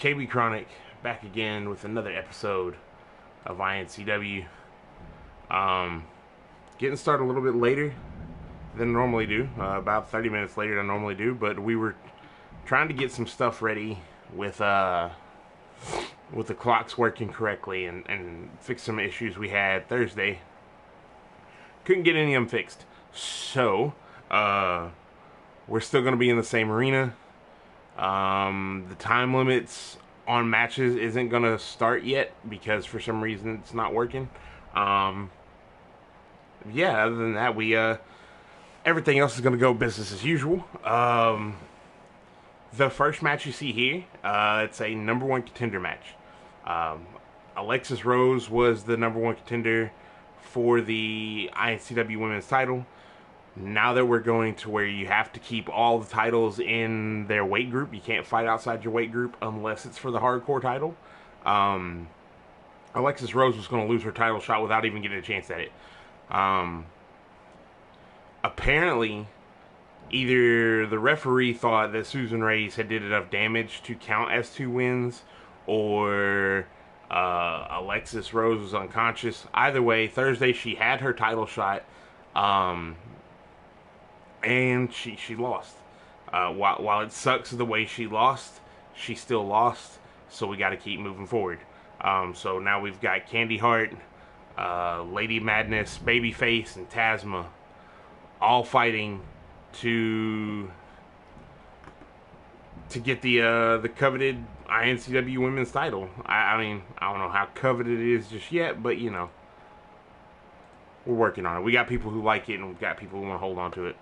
KB Chronic back again with another episode of iNCW. Getting started a little bit later than I normally do, about 30 minutes later than I normally do, but we were trying to get some stuff ready with the clocks working correctly and fix some issues we had Thursday. Couldn't get any of them fixed, so we're still going to be in the same arena. The time limits on matches isn't going to start yet because for some reason it's not working. Yeah, other than that, everything else is going to go business as usual. The first match you see here, it's a number one contender match. Alexis Rose was the number one contender for the iNCW women's title. Now that we're going to where you have to keep all the titles in their weight group, you can't fight outside your weight group unless it's for the hardcore title. Alexis Rose was going to lose her title shot without even getting a chance at it. Apparently, either the referee thought that Susan Reyes had did enough damage to count as 2 wins, or Alexis Rose was unconscious. Either way, Thursday she had her title shot, and she lost. While it sucks the way she lost, she still lost, so we got to keep moving forward. So now we've got Candy Hart, Lady Madness, Babyface, and Tasma all fighting to get the coveted iNCW women's title. I mean, I don't know how coveted it is just yet, but you know, we're working on it. We got people who like it, and we've got people who want to hold on to it.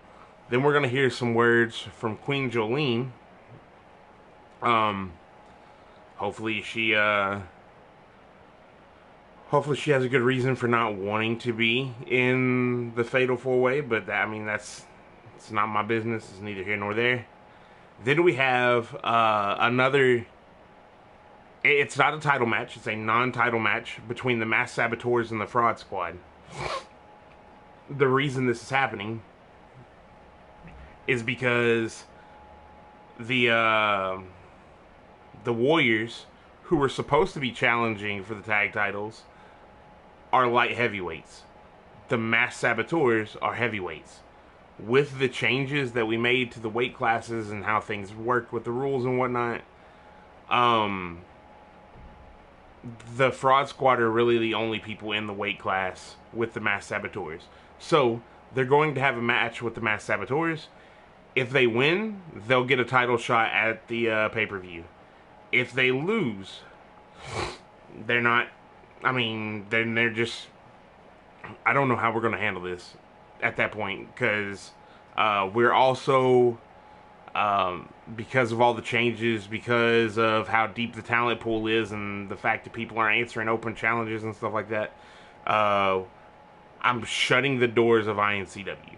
Then we're gonna hear some words from Queen Jolene. Hopefully she has a good reason for not wanting to be in the Fatal 4-Way, but it's not my business. It's neither here nor there. Then we have another. It's not a title match. It's a non-title match between the Masked Saboteurs and the Fraud Squad. The reason this is happening is because the Warriors, who were supposed to be challenging for the tag titles, are light heavyweights. The Masked Saboteurs are heavyweights. With the changes that we made to the weight classes and how things work with the rules and whatnot, the Fraud Squad are really the only people in the weight class with the Masked Saboteurs. So they're going to have a match with the Masked Saboteurs. If they win, they'll get a title shot at the pay-per-view. If they lose, they're not. I mean, they're just. I don't know how we're going to handle this at that point, because we're also, because of all the changes, because of how deep the talent pool is, and the fact that people aren't answering open challenges and stuff like that, I'm shutting the doors of iNCW.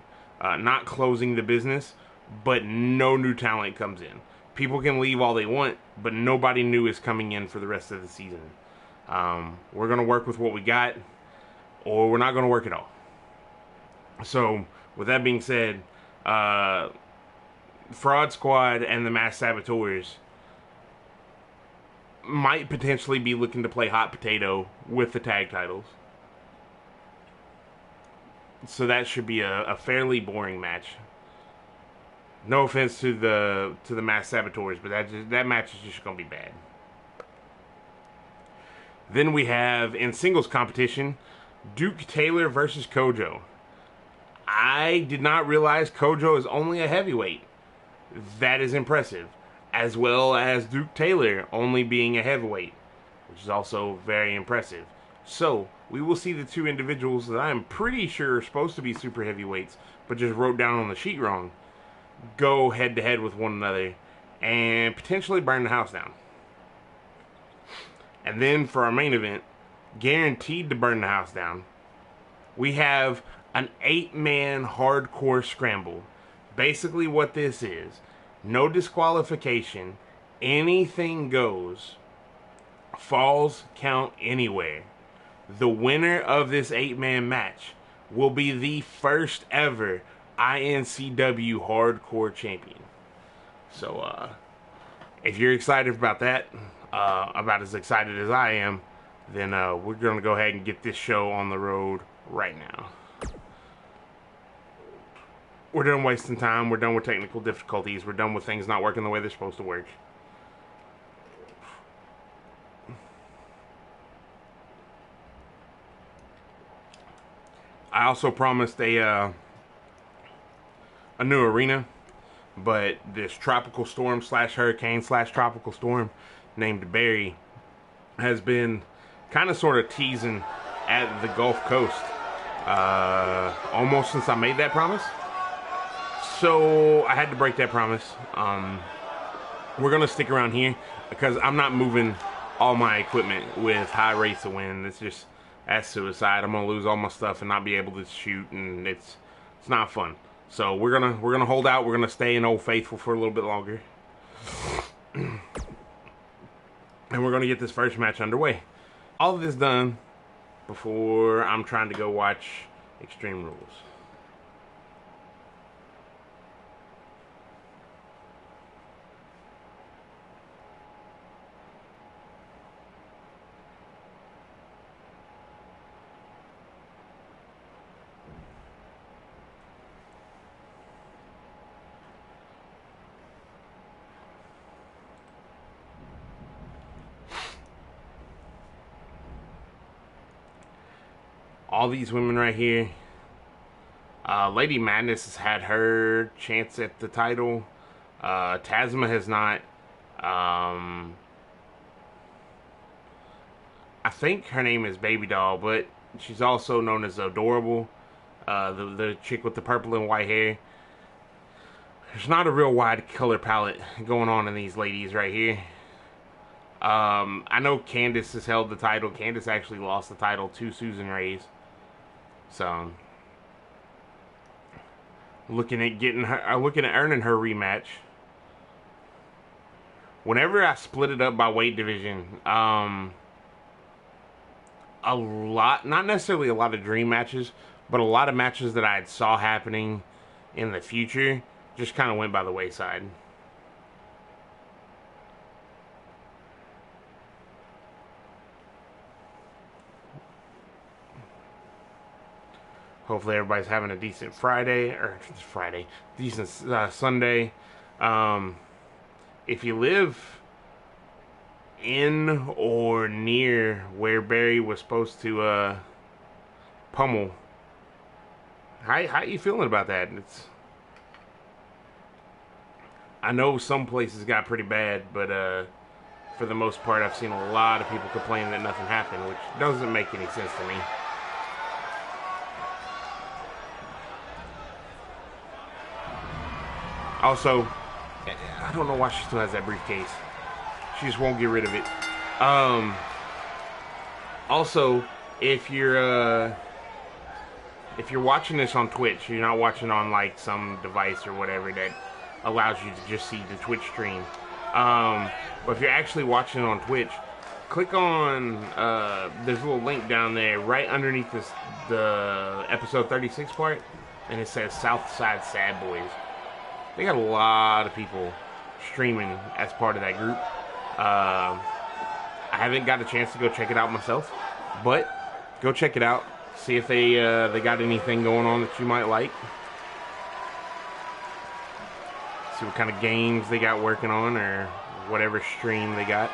Not closing the business, but no new talent comes in. People can leave all they want, but nobody new is coming in for the rest of the season. We're going to work with what we got, or we're not going to work at all. So, with that being said, Fraud Squad and the Masked Saboteurs might potentially be looking to play hot potato with the tag titles. So that should be a fairly boring match. No offense to the Masked Saboteurs, but that match is just going to be bad. Then we have, in singles competition, Duke Taylor versus Kodjoe. I did not realize Kodjoe is only a heavyweight. That is impressive. As well as Duke Taylor only being a heavyweight, which is also very impressive. So, we will see the two individuals that I'm pretty sure are supposed to be super heavyweights, but just wrote down on the sheet wrong, go head-to-head with one another and potentially burn the house down. And then for our main event, guaranteed to burn the house down, we have an 8-man hardcore scramble. Basically what this is, no disqualification, anything goes, falls count anywhere. The winner of this 8-man match will be the first ever iNCW hardcore champion. So, if you're excited about that, about as excited as I am, then we're going to go ahead and get this show on the road right now. We're done wasting time. We're done with technical difficulties. We're done with things not working the way they're supposed to work. I also promised a new arena, but this tropical storm slash hurricane slash tropical storm named Barry has been kind of sort of teasing at the Gulf Coast almost since I made that promise. So I had to break that promise. We're going to stick around here because I'm not moving all my equipment with high rates of wind. That's suicide. I'm going to lose all my stuff and not be able to shoot, and it's not fun. So we're gonna hold out. We're gonna stay in Old Faithful for a little bit longer, and we're gonna get this first match underway. All of this done before I'm trying to go watch Extreme Rules. All these women right here. Lady Madness has had her chance at the title. Tasma has not. I think her name is Baby Doll, but she's also known as Adorable. The chick with the purple and white hair. There's not a real wide color palette going on in these ladies right here. I know Candace has held the title. Candace actually lost the title to Susan Reyes. So, looking at earning her rematch. Whenever I split it up by weight division, a lot, not necessarily a lot of dream matches, but a lot of matches that I saw happening in the future just kind of went by the wayside. Hopefully everybody's having a decent decent Sunday. If you live in or near where Barry was supposed to pummel, how you feeling about that? I know some places got pretty bad, but for the most part, I've seen a lot of people complaining that nothing happened, which doesn't make any sense to me. Also, I don't know why she still has that briefcase. She just won't get rid of it. Also, if you're watching this on Twitch, you're not watching on like some device or whatever that allows you to just see the Twitch stream. But if you're actually watching on Twitch, click on there's a little link down there right underneath the episode 36 part, and it says Southside Sad Boys. They got a lot of people streaming as part of that group. I haven't got a chance to go check it out myself, but go check it out. See if they got anything going on that you might like. See what kind of games they got working on or whatever stream they got.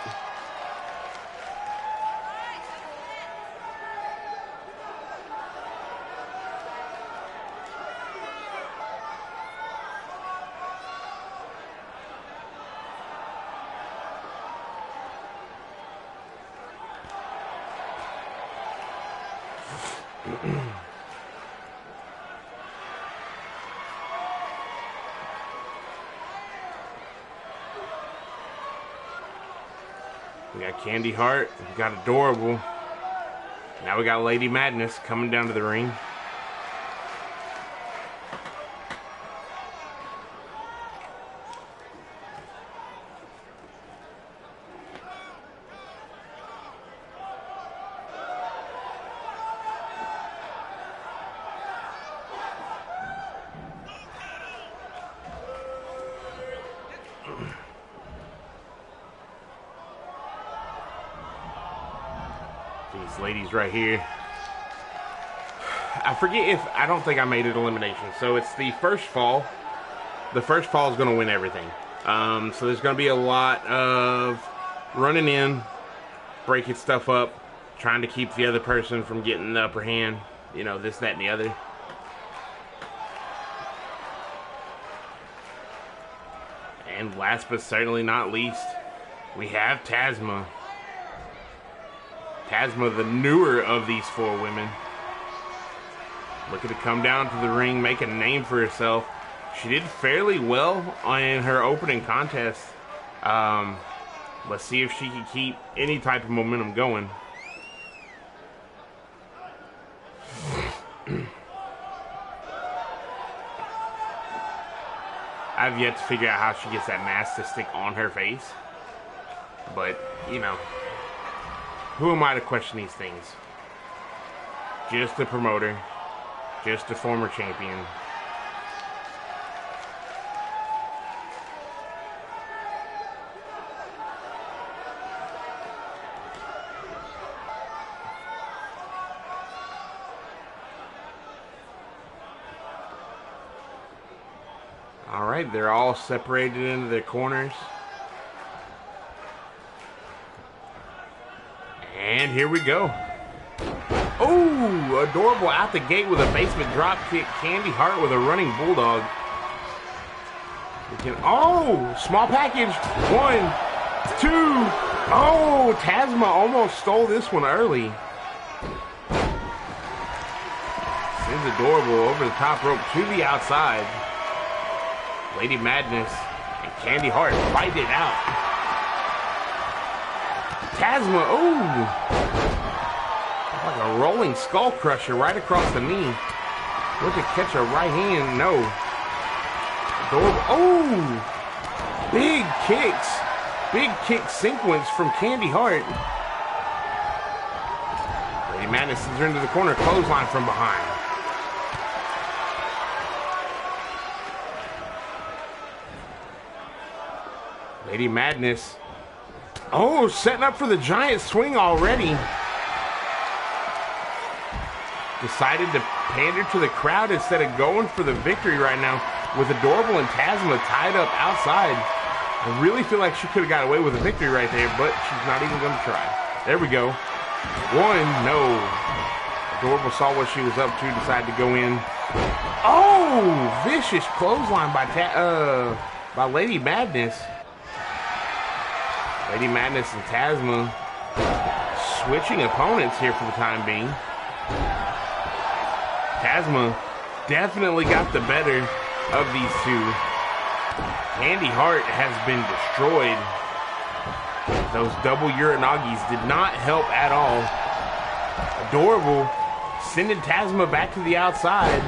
We got Candy Heart, we got Adorable. Now we got Lady Madness coming down to the ring. These ladies right here. I forget if, I don't think I made it elimination. So it's the first fall. The first fall is going to win everything. So there's going to be a lot of running in, breaking stuff up, trying to keep the other person from getting the upper hand. You know, this, that, and the other. And last but certainly not least, we have Tasma. Tasma, the newer of these four women. Looking to come down to the ring, make a name for herself. She did fairly well in her opening contest. Let's see if she can keep any type of momentum going. I've yet to figure out how she gets that mask to stick on her face. But, you know, who am I to question these things? Just a promoter. Just a former champion. Alright, they're all separated into their corners. And here we go. Oh, adorable out the gate with a basement drop kick. Candy Hart with a running bulldog. Oh, small package. 1, 2. Oh, Tasma almost stole this one early. Sends Adorable over the top rope to the outside. Lady Madness and Candy Hart fight it out. Tasma, oh. Like a rolling skull crusher right across the knee. Look to catch a right hand. No. Oh! Big kicks. Big kick sequence from Candy Hart. Lady Madness sends her into the corner. Clothesline from behind. Lady Madness. Oh, setting up for the giant swing already. Decided to pander to the crowd instead of going for the victory right now with Adorable and Tasma tied up outside. I really feel like she could have got away with a victory right there, but she's not even going to try. There we go. 1, no. Adorable saw what she was up to, decided to go in. Oh, vicious clothesline by Lady Madness. Lady Madness and Tasma switching opponents here for the time being. Tasma definitely got the better of these two. Candy Hart has been destroyed. Those double Uranagis did not help at all. Adorable sending Tasma back to the outside.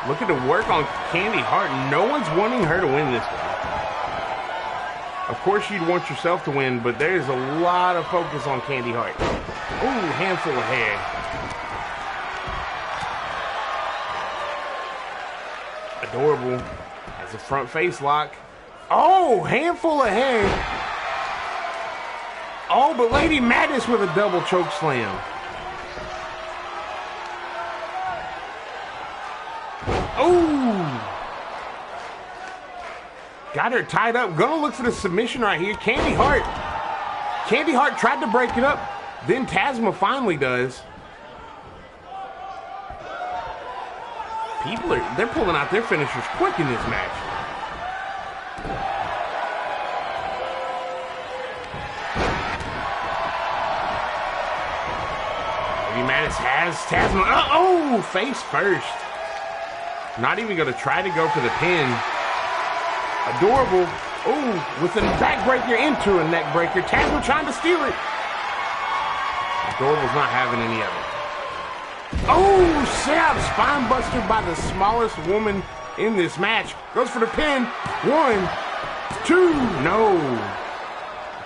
Looking to work on Candy Hart. No one's wanting her to win this one. Of course you'd want yourself to win, but there's a lot of focus on Candy Hart. Ooh, handful of hair. Adorable has a front face lock. Oh, handful of hair. Oh, but Lady Madness with a double choke slam. Oh. Got her tied up. Gonna look for the submission right here. Candy Hart. Candy Hart tried to break it up. Then Tasma finally does. They're pulling out their finishers quick in this match. Lady Madness has Tasma. Oh, face first. Not even going to try to go for the pin. Adorable. Oh, with a backbreaker into a neck breaker. Tasma trying to steal it. Adorable's not having any of it. Oh, set out spine buster by the smallest woman in this match. Goes for the pin. 1, 2, no.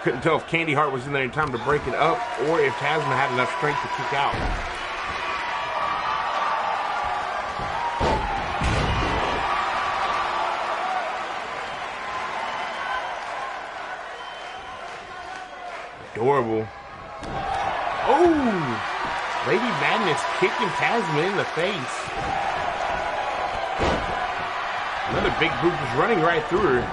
Couldn't tell if Candy Hart was in there in time to break it up or if Tasma had enough strength to kick out. Adorable. Oh! Lady Madness kicking Tasma in the face. Another big boot just running right through her.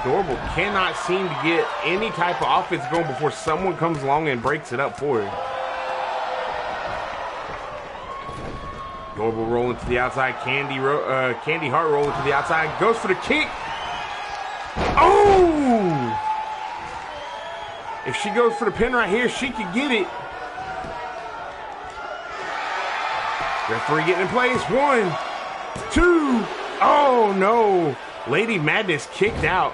Adorable cannot seem to get any type of offense going before someone comes along and breaks it up for her. Adorable rolling to the outside. Candy Heart rolling to the outside. Goes for the kick. Oh! If she goes for the pin right here, she could get it. Referee getting in place. 1, 2. Oh no! Lady Madness kicked out.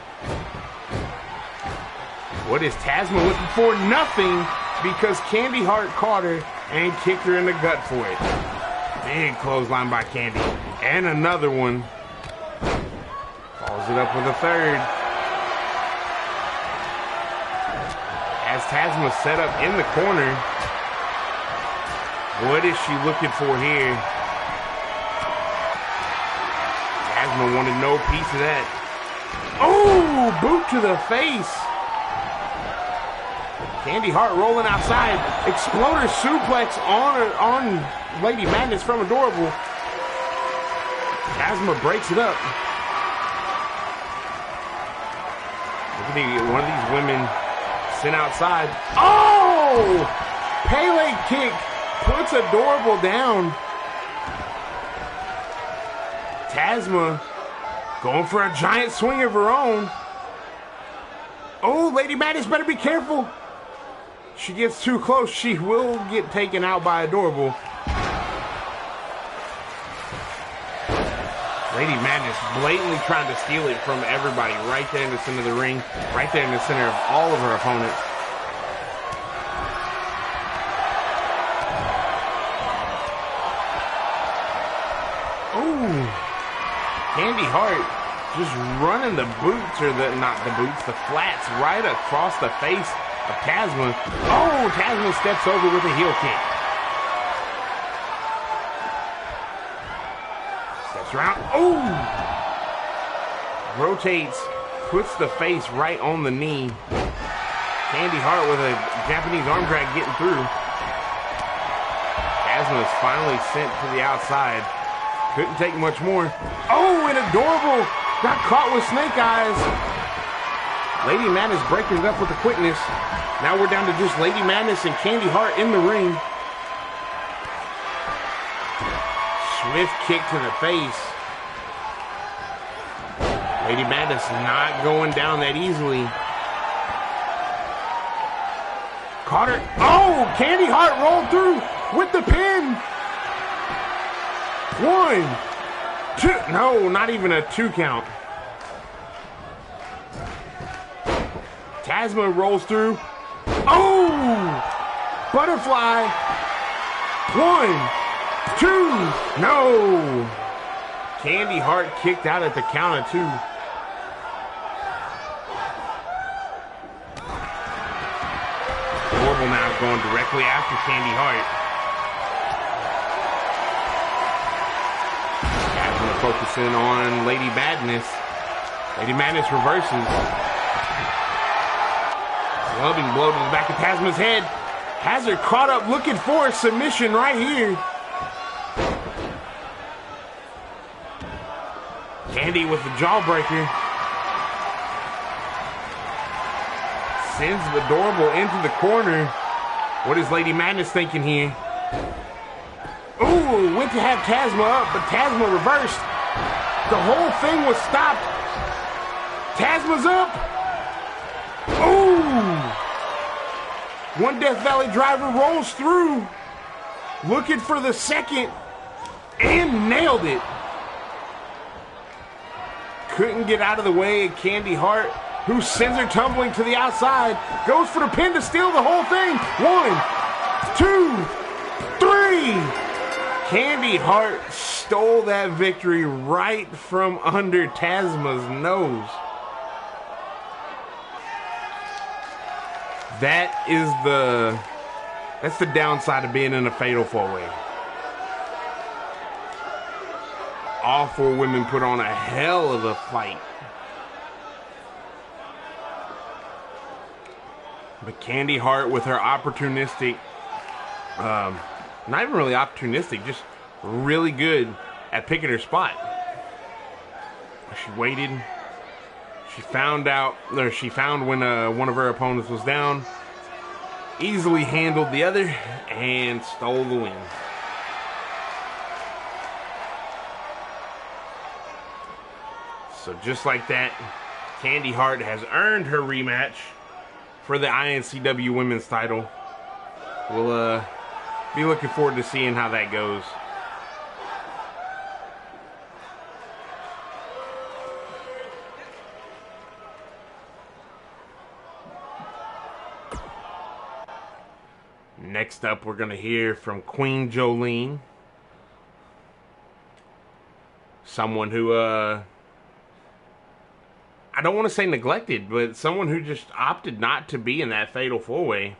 What is Tasma looking for? Nothing, because Candy Heart caught her and kicked her in the gut for it. Big clothesline by Candy. And another one. Follows it up with a third. As Tasma set up in the corner. What is she looking for here? Tasma wanted no piece of that. Oh, boot to the face. Candy Heart rolling outside. Exploder suplex on Lady Madness from Adorable. Tasma breaks it up. Look at one of these women sent outside. Oh! Pele kick puts Adorable down. Tasma going for a giant swing of her own. Oh, Lady Madness better be careful. She gets too close, she will get taken out by Adorable. Lady Madness blatantly trying to steal it from everybody right there in the center of the ring, right there in the center of all of her opponents. Oh, Candy Heart just running the boots, or the flats right across the face of Tasma. Oh, Tasma steps over with a heel kick. Steps around. Oh! Rotates, puts the face right on the knee. Candy Heart with a Japanese arm drag getting through. Tasma is finally sent to the outside. Couldn't take much more. Oh, and Adorable got caught with snake eyes. Lady Madness breaking it up with the quickness. Now we're down to just Lady Madness and Candy Heart in the ring. Swift kick to the face. Lady Madness not going down that easily. Caught her. Oh, Candy Heart rolled through with the pin. 1, 2. No, not even a 2 count. Tasma rolls through. Oh! Butterfly. 1, 2. No! Candy Heart kicked out at the count of 2. Adorable now going directly after Candy Heart. Focusing on Lady Madness. Lady Madness reverses. Loving blow to the back of Tasma's head. Has her caught up looking for a submission right here. Candy with the jawbreaker. Sends Adorable into the corner. What is Lady Madness thinking here? Ooh, went to have Tasma up, but Tasma reversed. The whole thing was stopped. Tasma's up. Ooh. One Death Valley driver rolls through. Looking for the second. And nailed it. Couldn't get out of the way of Candy Heart, who sends her tumbling to the outside. Goes for the pin to steal the whole thing. 1, 2, 3. Candy Heart stole that victory right from under Tasma's nose. That's the downside of being in a fatal 4-way. All 4 women put on a hell of a fight. But Candy Heart with her opportunistic Not even really opportunistic, just really good at picking her spot. She waited. She found when one of her opponents was down. Easily handled the other and stole the win. So just like that, Candy Hart has earned her rematch for the iNCW women's title. We'll be looking forward to seeing how that goes. Next up, we're going to hear from Queen Jolene. Someone who, I don't want to say neglected, but someone who just opted not to be in that fatal four-way.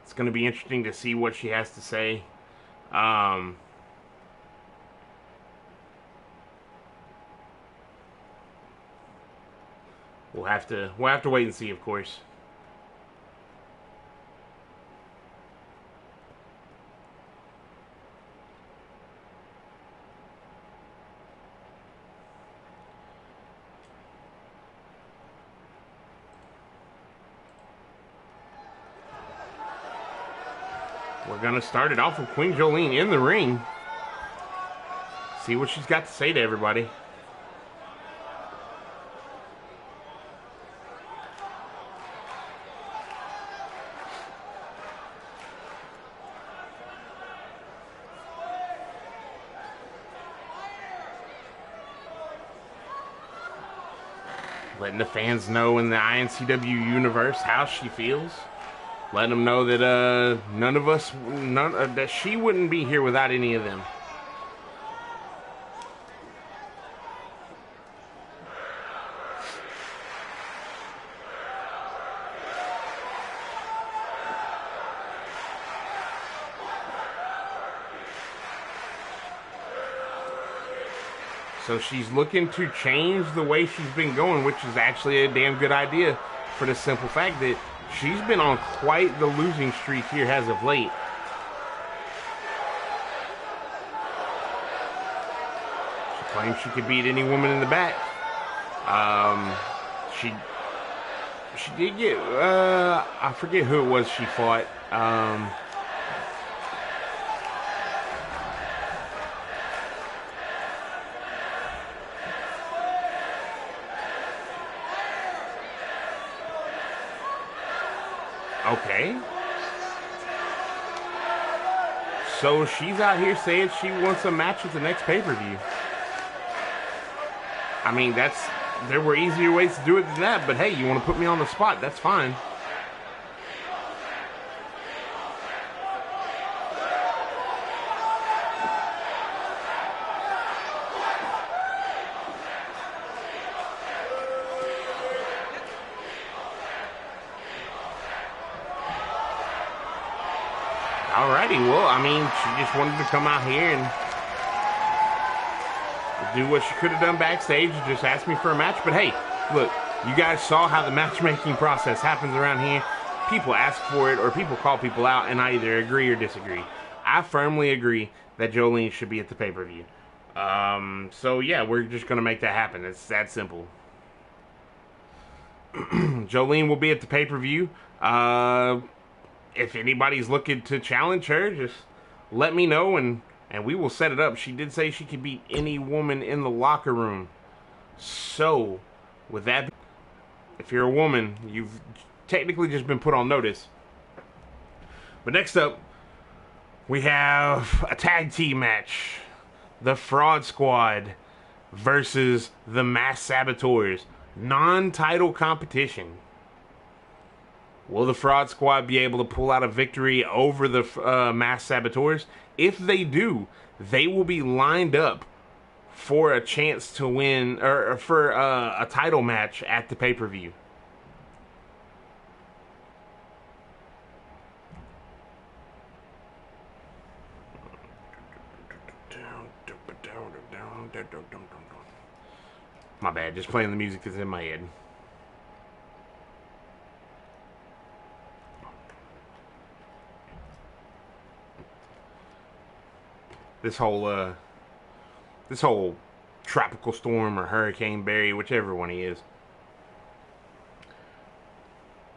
It's going to be interesting to see what she has to say. We'll have to wait and see, of course. We're gonna start it off with Queen Jolene in the ring. See what she's got to say to everybody. Letting the fans know in the iNCW universe how she feels. Letting them know that that she wouldn't be here without any of them. So she's looking to change the way she's been going, which is actually a damn good idea for the simple fact that she's been on quite the losing streak here as of late. She claims she could beat any woman in the back. She did get, I forget who it was she fought. Okay. So she's out here saying she wants a match at the next pay-per-view. I mean, there were easier ways to do it than that, but hey, you want to put me on the spot, that's fine. Alrighty, well, I mean, she just wanted to come out here and do what she could have done backstage, just ask me for a match. But hey, look, you guys saw how the matchmaking process happens around here. People ask for it, or people call people out, and I either agree or disagree. I firmly agree that Jolene should be at the pay-per-view. So yeah, we're just going to make that happen. It's that simple. Jolene will be at the pay-per-view. If anybody's looking to challenge her, just let me know and we will set it up. She did say she could beat any woman in the locker room. So, with that, if you're a woman, you've technically just been put on notice. But next up, we have a tag team match. The Fraud Squad versus the Mass Saboteurs. Non-title competition. Will the Fraud Squad be able to pull out a victory over the Mass Saboteurs? If they do, they will be lined up for a chance to win, or for a title match at the pay-per-view. My bad, just playing the music that's in my head. This whole tropical storm or Hurricane Barry, whichever one he is,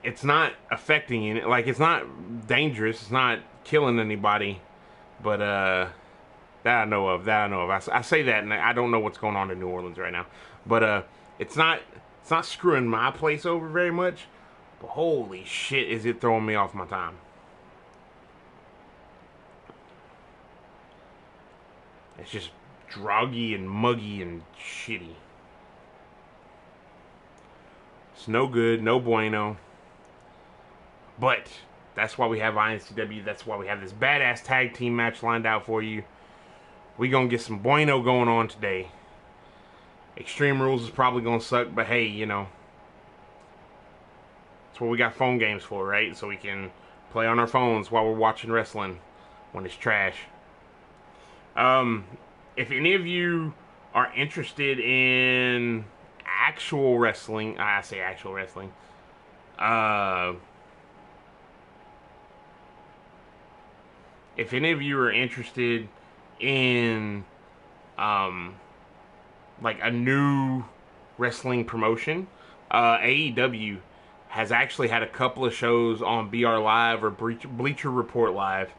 it's not affecting it. Like, it's not dangerous. It's not killing anybody. But that I know of. I say that, and I don't know what's going on in New Orleans right now. But it's not screwing my place over very much. But holy shit, is it throwing me off my time. It's just druggy and muggy and shitty. It's no good, no bueno. But that's why we have iNCW. That's why we have this badass tag team match lined out for you. We gonna get some bueno going on today. Extreme Rules is probably gonna suck, but hey, you know, that's what we got phone games for, right? So we can play on our phones while we're watching wrestling when it's trash. If any of you are interested in actual wrestling, I say actual wrestling, if any of you are interested in, like a new wrestling promotion, AEW has actually had a couple of shows on BR Live or Bleacher Report Live.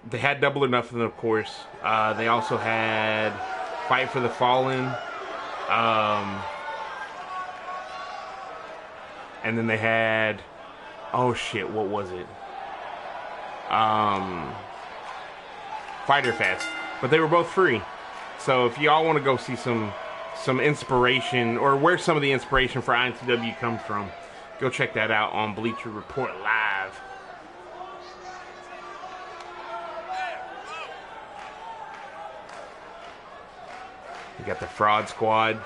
They had Double or Nothing, of course. They also had Fight for the Fallen. And then they had... Oh, shit, what was it? Fyter Fest. But they were both free. So if y'all want to go see some inspiration, or where some of the inspiration for iNCW comes from, go check that out on Bleacher Report Live. You got the Fraud Squad.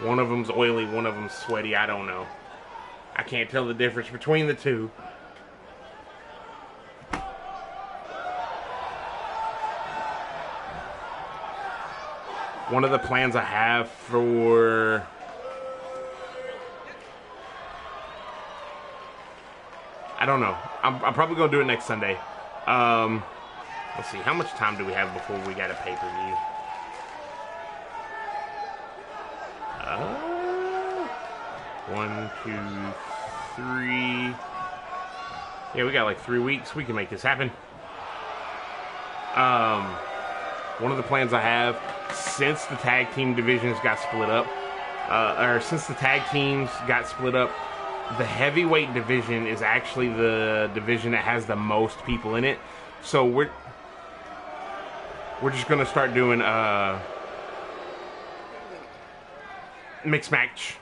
One of them's oily, one of them's sweaty. I don't know. I can't tell the difference between the two. One of the plans I have for... I don't know. I'm probably going to do it next Sunday. Let's see. How much time do we have before we got a pay-per-view? 1, 2, 3. Yeah, we got like 3 weeks. We can make this happen. One of the plans I have, since the tag team divisions got split up, since the tag teams got split up, the heavyweight division is actually the division that has the most people in it. So we're just gonna start doing mixed match,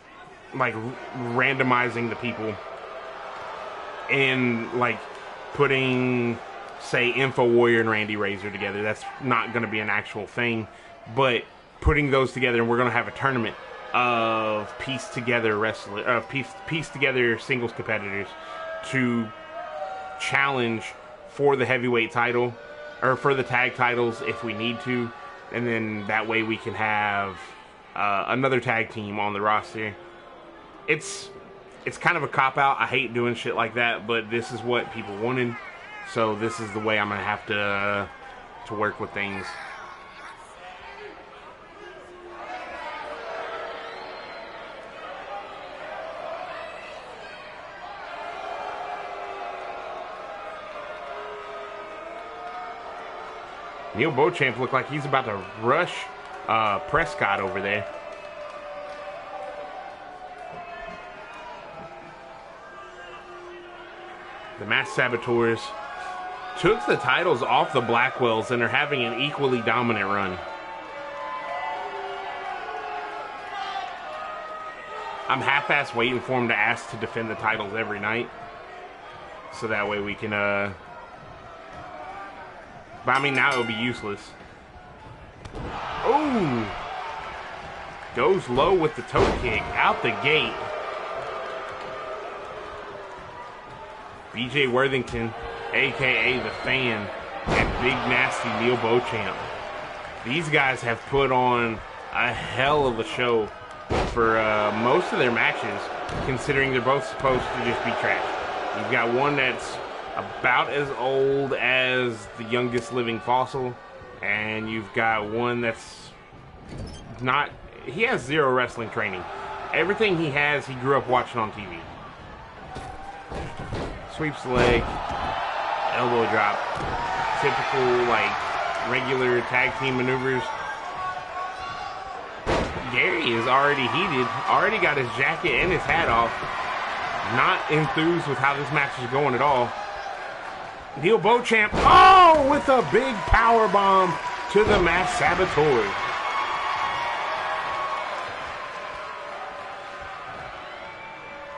like randomizing the people, and like putting, say, Info Warrior and Randy Razor together. That's not going to be an actual thing, but putting those together, and we're going to have a tournament of pieced together singles competitors to challenge for the heavyweight title, or for the tag titles if we need to, and then that way we can have another tag team on the roster. It's kind of a cop-out. I hate doing shit like that, but this is what people wanted, so this is the way I'm gonna have to work with things. Neil Beauchamp looked like he's about to rush Prescott over there. The Masked Saboteurs took the titles off the Blackwells and are having an equally dominant run. I'm half-ass waiting for them to ask to defend the titles every night, so that way we can but I mean, now it'll be useless. Ooh! Goes low with the toe kick out the gate. BJ Worthington, a.k.a. The Fan, and Big Nasty Neil Beauchamp. These guys have put on a hell of a show for most of their matches, considering they're both supposed to just be trash. You've got one that's about as old as the youngest living fossil, and you've got one that's not... He has zero wrestling training. Everything he has, he grew up watching on TV. Sweeps the leg, elbow drop. Typical, like, regular tag team maneuvers. Gary is already heated, already got his jacket and his hat off. Not enthused with how this match is going at all. Neil Beauchamp, oh, with a big power bomb to the Masked Saboteur.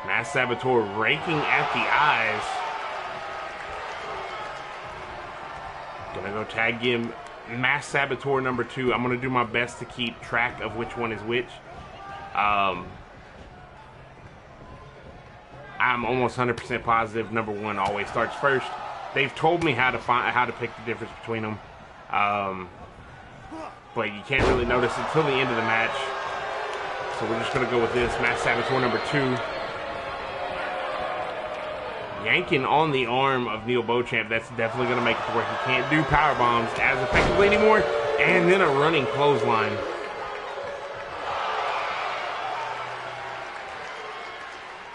Masked Saboteur raking at the eyes. Gonna go tag him. Masked Saboteur number 2. I'm gonna do my best to keep track of which one is which. I'm almost 100% positive number 1 always starts first. They've told me how to pick the difference between them, but you can't really notice it until the end of the match. So we're just gonna go with this. Masked Saboteur number 2. Yanking on the arm of Neil Beauchamp. That's definitely going to make it to where he can't do power bombs as effectively anymore. And then a running clothesline.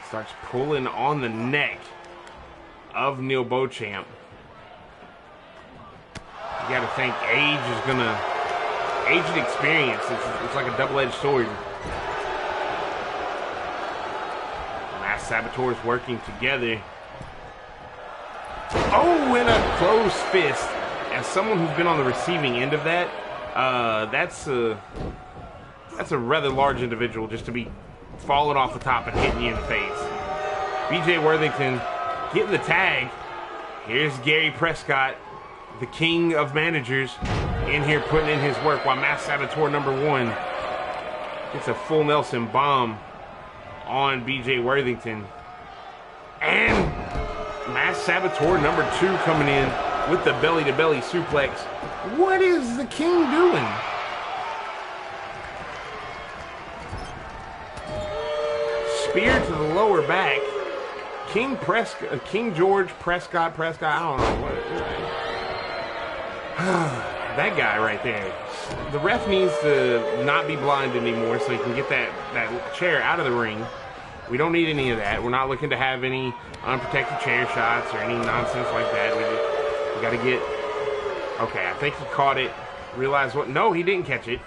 Starts pulling on the neck of Neil Beauchamp. You got to think age is going to... Age and experience. It's like a double-edged sword. Masked Saboteurs working together. Oh, and a closed fist. As someone who's been on the receiving end of that, that's a rather large individual just to be falling off the top and hitting you in the face. BJ Worthington getting the tag. Here's Gary Prescott, the king of managers, in here putting in his work while Masked Saboteur number 1 gets a full Nelson bomb on BJ Worthington. And Masked Saboteur number 2 coming in with the belly-to-belly suplex. What is the king doing? Spear to the lower back. King George Prescott, I don't know what. That guy right there. The ref needs to not be blind anymore so he can get that chair out of the ring. We don't need any of that. We're not looking to have any unprotected chair shots or any nonsense like that. We got to get... Okay, I think he caught it. Realized what... No, he didn't catch it.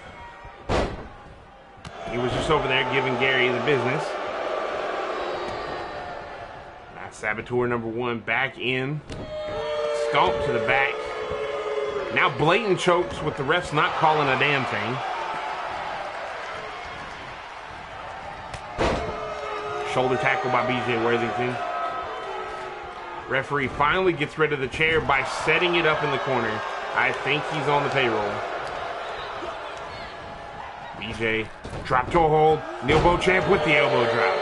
He was just over there giving Gary the business. Masked Saboteur number 1 back in. Stomp to the back. Now blatant chokes with the refs not calling a damn thing. Shoulder tackle by BJ Worthington. Referee finally gets rid of the chair by setting it up in the corner. I think he's on the payroll. BJ drop to a hold. Neil Beauchamp with the elbow drop.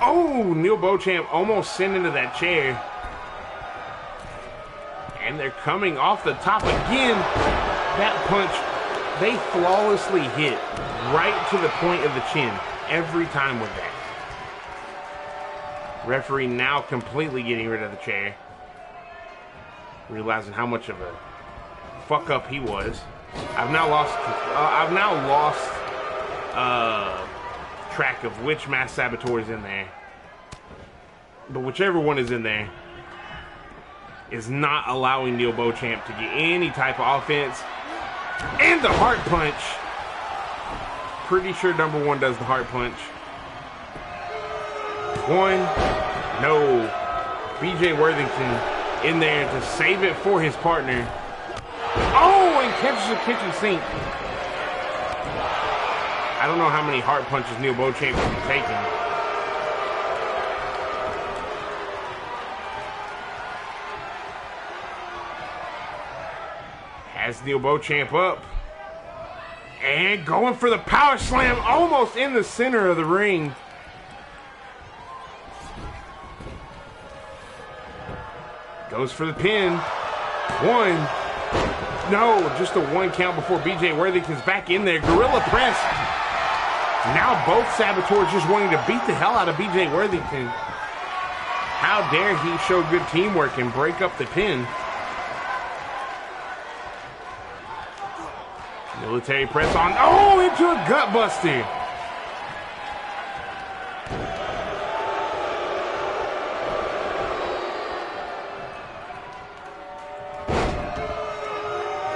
Oh, Neil Beauchamp almost sent into that chair. And they're coming off the top again. That punch, they flawlessly hit right to the point of the chin every time with that. Referee now completely getting rid of the chair. Realizing how much of a fuck up he was. I've now lost track of which Masked Saboteur is in there. But whichever one is in there is not allowing Neil Beauchamp to get any type of offense. And the heart punch. Pretty sure number 1 does the heart punch. 1. No. BJ Worthington in there to save it for his partner. Oh, and catches a kitchen sink. I don't know how many heart punches Neil Beauchamp will be taking. Has Neil Beauchamp up. And going for the power slam almost in the center of the ring. Goes for the pin. 1. No, just a 1 count before BJ Worthington's back in there. Gorilla press. Now both Saboteurs just wanting to beat the hell out of BJ Worthington. How dare he show good teamwork and break up the pin. Military press on. Oh, into a gut buster.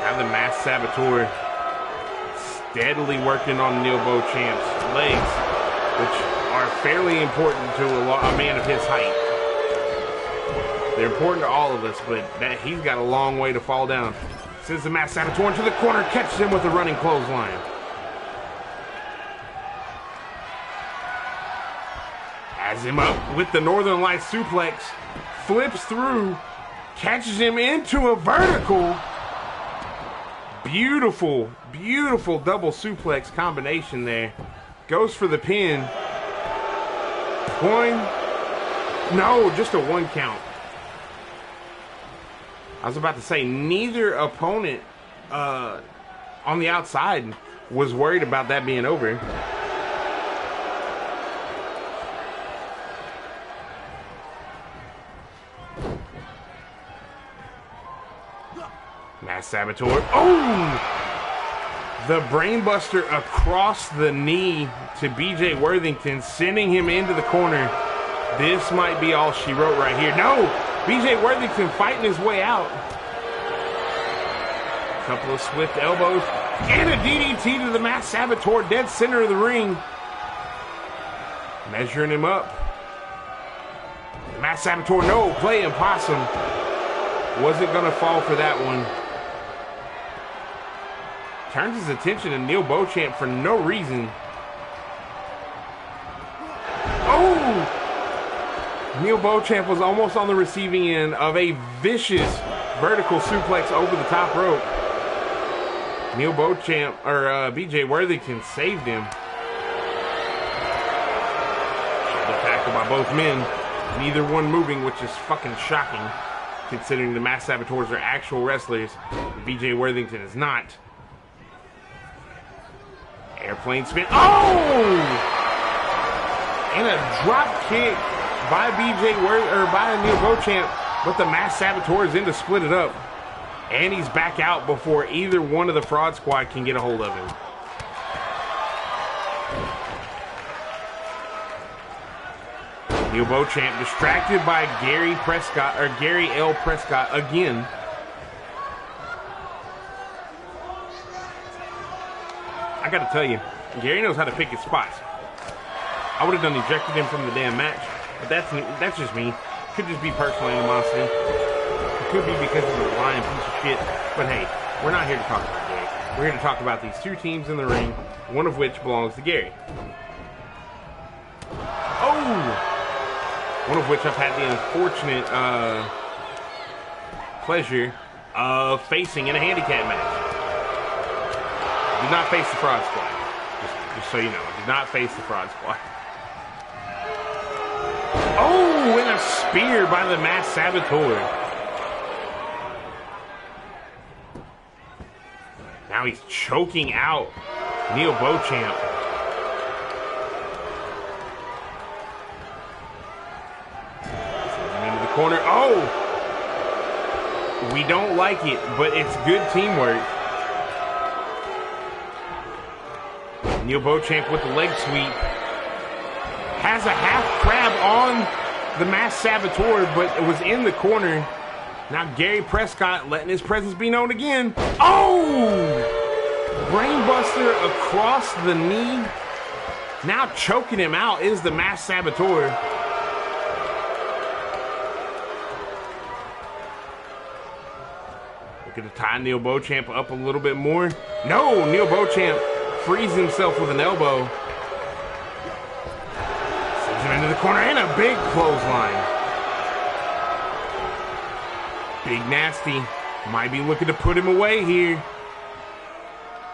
Now the masked Saboteur steadily working on Neil Beauchamp's legs, which are fairly important to a man of his height. They're important to all of us, but he's got a long way to fall down. Sends the masked Saboteur into the corner, catches him with a running clothesline. Has him up with the Northern Lights suplex, flips through, catches him into a vertical. Beautiful, beautiful double suplex combination there. Goes for the pin. 1. No, just a 1 count. I was about to say, neither opponent on the outside was worried about that being over. Masked Saboteur. Oh! The brainbuster across the knee to BJ Worthington, sending him into the corner. This might be all she wrote right here. No! BJ Worthington fighting his way out. A couple of swift elbows. And a DDT to the masked Saboteur, dead center of the ring. Measuring him up. The masked Saboteur, no, playing possum. Wasn't going to fall for that one. Turns his attention to Neil Beauchamp for no reason. Oh! Neil Beauchamp was almost on the receiving end of a vicious vertical suplex over the top rope. Neil Beauchamp, or BJ Worthington, saved him. Shoulder tackle by both men. Neither one moving, which is fucking shocking, considering the masked Saboteurs are actual wrestlers. BJ Worthington is not. Airplane spin. Oh! And a drop kick by by Neil Beauchamp, but the masked Saboteur is in to split it up. And he's back out before either one of the Fraud Squad can get a hold of him. Neil Beauchamp distracted by Gary L. Prescott again. I gotta tell you, Gary knows how to pick his spots. I would have done ejected him from the damn match, but that's just me. Could just be personal animosity. It could be because he's a lying piece of shit. But hey, we're not here to talk about Gary. We're here to talk about these two teams in the ring, one of which belongs to Gary. Oh! One of which I've had the unfortunate pleasure of facing in a handicap match. Did not face the Fraud Squad. Just so you know, did not face the Fraud Squad. Oh, and a spear by the masked Saboteur. Now he's choking out Neil Beauchamp. Sends him into the corner. Oh! We don't like it, but it's good teamwork. Neil Beauchamp with the leg sweep. Has a half crab on the masked Saboteur, but it was in the corner. Now Gary Prescott letting his presence be known again. Oh! Brainbuster across the knee. Now choking him out is the masked Saboteur. Looking to tie Neil Beauchamp up a little bit more. No, Neil Beauchamp frees himself with an elbow. Sends him into the corner and a big clothesline. Big Nasty might be looking to put him away here.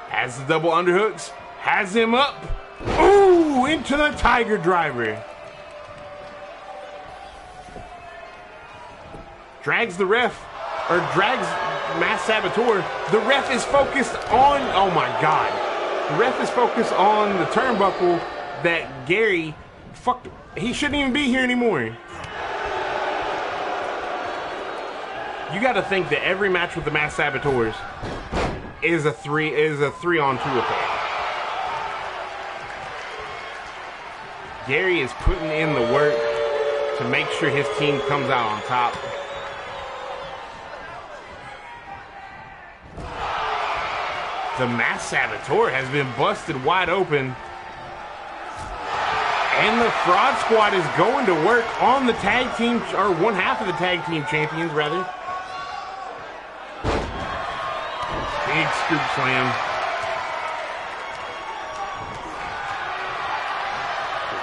Has the double underhooks. Has him up. Ooh, into the Tiger Driver. drags the ref, or drags Mass Saboteur. The ref is focused on, oh my God. The ref is focused on the turnbuckle that Gary, he shouldn't even be here anymore. You got to think that every match with the Mass Saboteurs is a 3-on-2 affair. Gary is putting in the work to make sure his team comes out on top. The Mass Saboteur has been busted wide open. And the Fraud Squad is going to work on the tag team, or one half of the tag team champions, rather. Big scoop slam.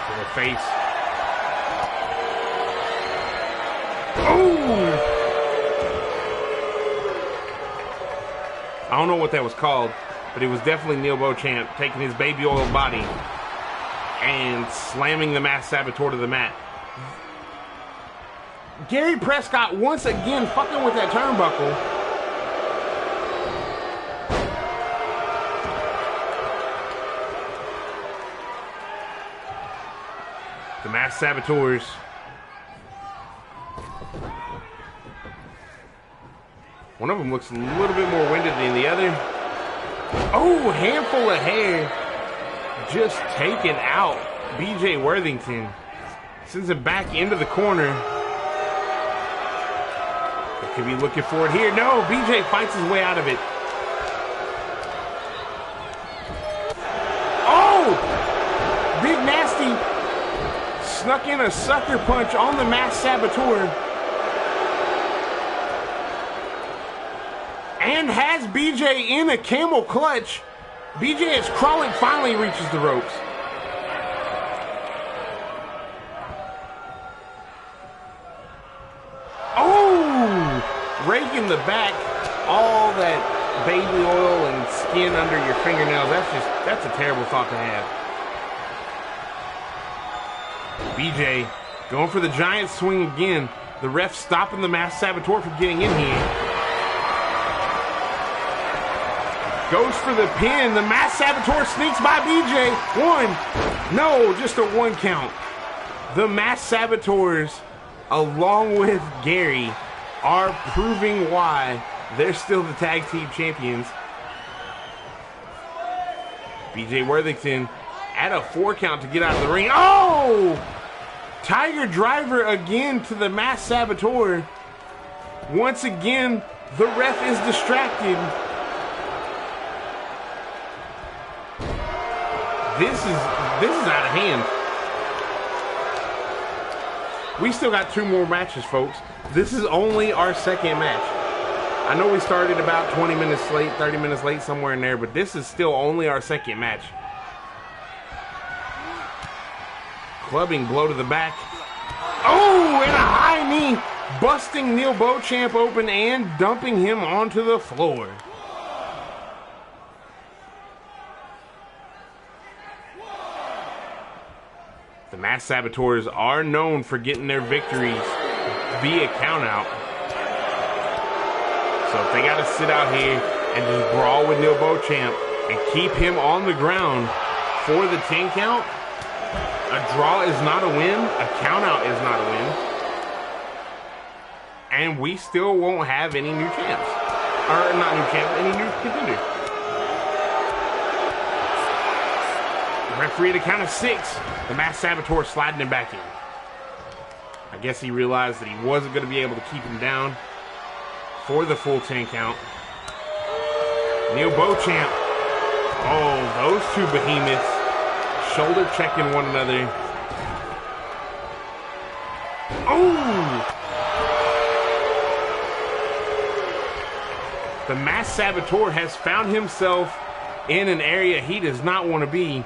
To the face. Oh! I don't know what that was called, but it was definitely Neil Beauchamp taking his baby oil body and slamming the Mass Saboteur to the mat. Gary Prescott once again fucking with that turnbuckle. The Mass Saboteurs. One of them looks a little bit more winded than the other. Oh, handful of hair. Just taken out BJ Worthington. Sends him back into the corner. They could be looking for it here. No, BJ fights his way out of it. Oh! Big Nasty snuck in a sucker punch on the Mass Saboteur. And has BJ in a camel clutch. BJ is crawling, finally reaches the ropes. Oh! Rake in the back. All that baby oil and skin under your fingernails. That's a terrible thought to have. BJ going for the giant swing again. The ref stopping the Mass Saboteur from getting in here. Goes for the pin. The Mass Saboteur sneaks by BJ. One. No, just a 1 count. The Mass Saboteurs, along with Gary, are proving why they're still the tag team champions. BJ Worthington at a 4 count to get out of the ring. Oh! Tiger Driver again to the Mass Saboteur. Once again, the ref is distracted. This is out of hand. We still got 2 more matches, folks. This is only our 2nd match. I know we started about 20 minutes late, 30 minutes late, somewhere in there, but this is still only our 2nd match. Clubbing blow to the back. Oh, and a high knee, busting Neil Beauchamp open and dumping him onto the floor. The Mass Saboteurs are known for getting their victories via countout. So if they got to sit out here and just brawl with Neil Beauchamp and keep him on the ground for the 10 count, a draw is not a win, a countout is not a win, and we still won't have any new champs. Or not new champs, any new contenders. Referee at a count of 6. The Mass Saboteur sliding him back in. I guess he realized that he wasn't going to be able to keep him down for the full 10 count. Neil Beauchamp. Oh, those 2 behemoths shoulder checking one another. Oh! The Mass Saboteur has found himself in an area he does not want to be.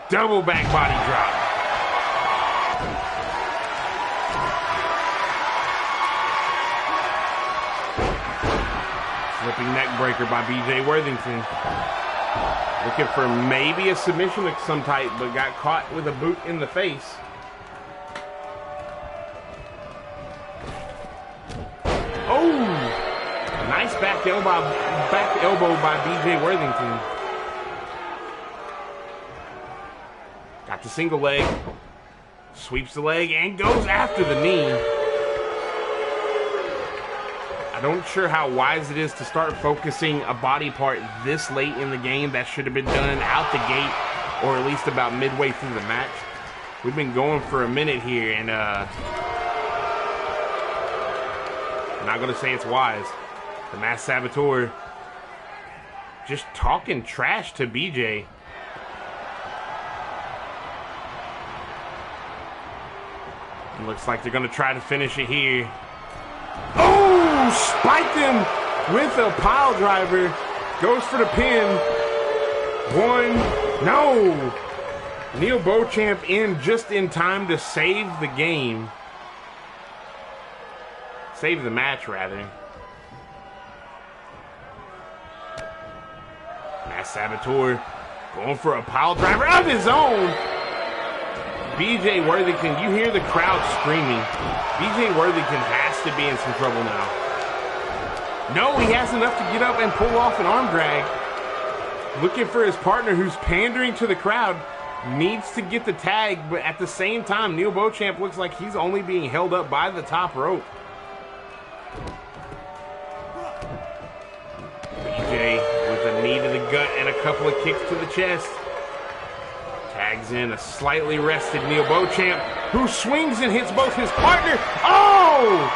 Double back body drop. Flipping neck breaker by BJ Worthington. Looking for maybe a submission of some type, but got caught with a boot in the face. Nice back elbow by BJ Worthington. Got the single leg. Sweeps the leg and goes after the knee. I'm not sure how wise it is to start focusing a body part this late in the game. That should have been done out the gate, or at least about midway through the match. We've been going for a minute here, and I'm not going to say it's wise. The Masked Saboteur just talking trash to BJ. It looks like they're going to try to finish it here. Oh, spiked him with a pile driver. Goes for the pin. One. No. Neil Beauchamp in just in time to save the game. Save the match, rather. Masked Saboteur going for a pile driver of his own. BJ Worthington, you hear the crowd screaming. BJ Worthington has to be in some trouble now. No, he has enough to get up and pull off an arm drag. Looking for his partner who's pandering to the crowd. Needs to get the tag, but at the same time, Neil Beauchamp looks like he's only being held up by the top rope. BJ with a knee to the gut and a couple of kicks to the chest. Tags in a slightly rested Neil Beauchamp, who swings and hits both his partner. Oh!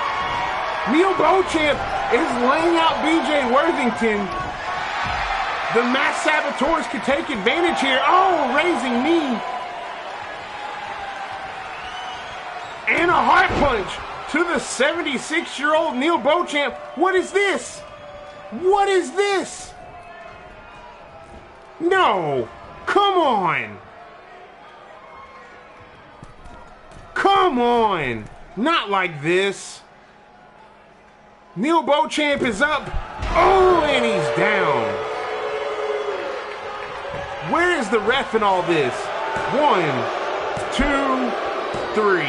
Neil Beauchamp is laying out BJ Worthington. The Masked Saboteurs could take advantage here. Oh, raising knee. And a heart punch to the 76-year-old Neil Beauchamp. What is this? What is this? No. Come on. Come on. Not like this. Neil Beauchamp is up. Oh, and he's down. Where is the ref in all this? 1, 2, 3.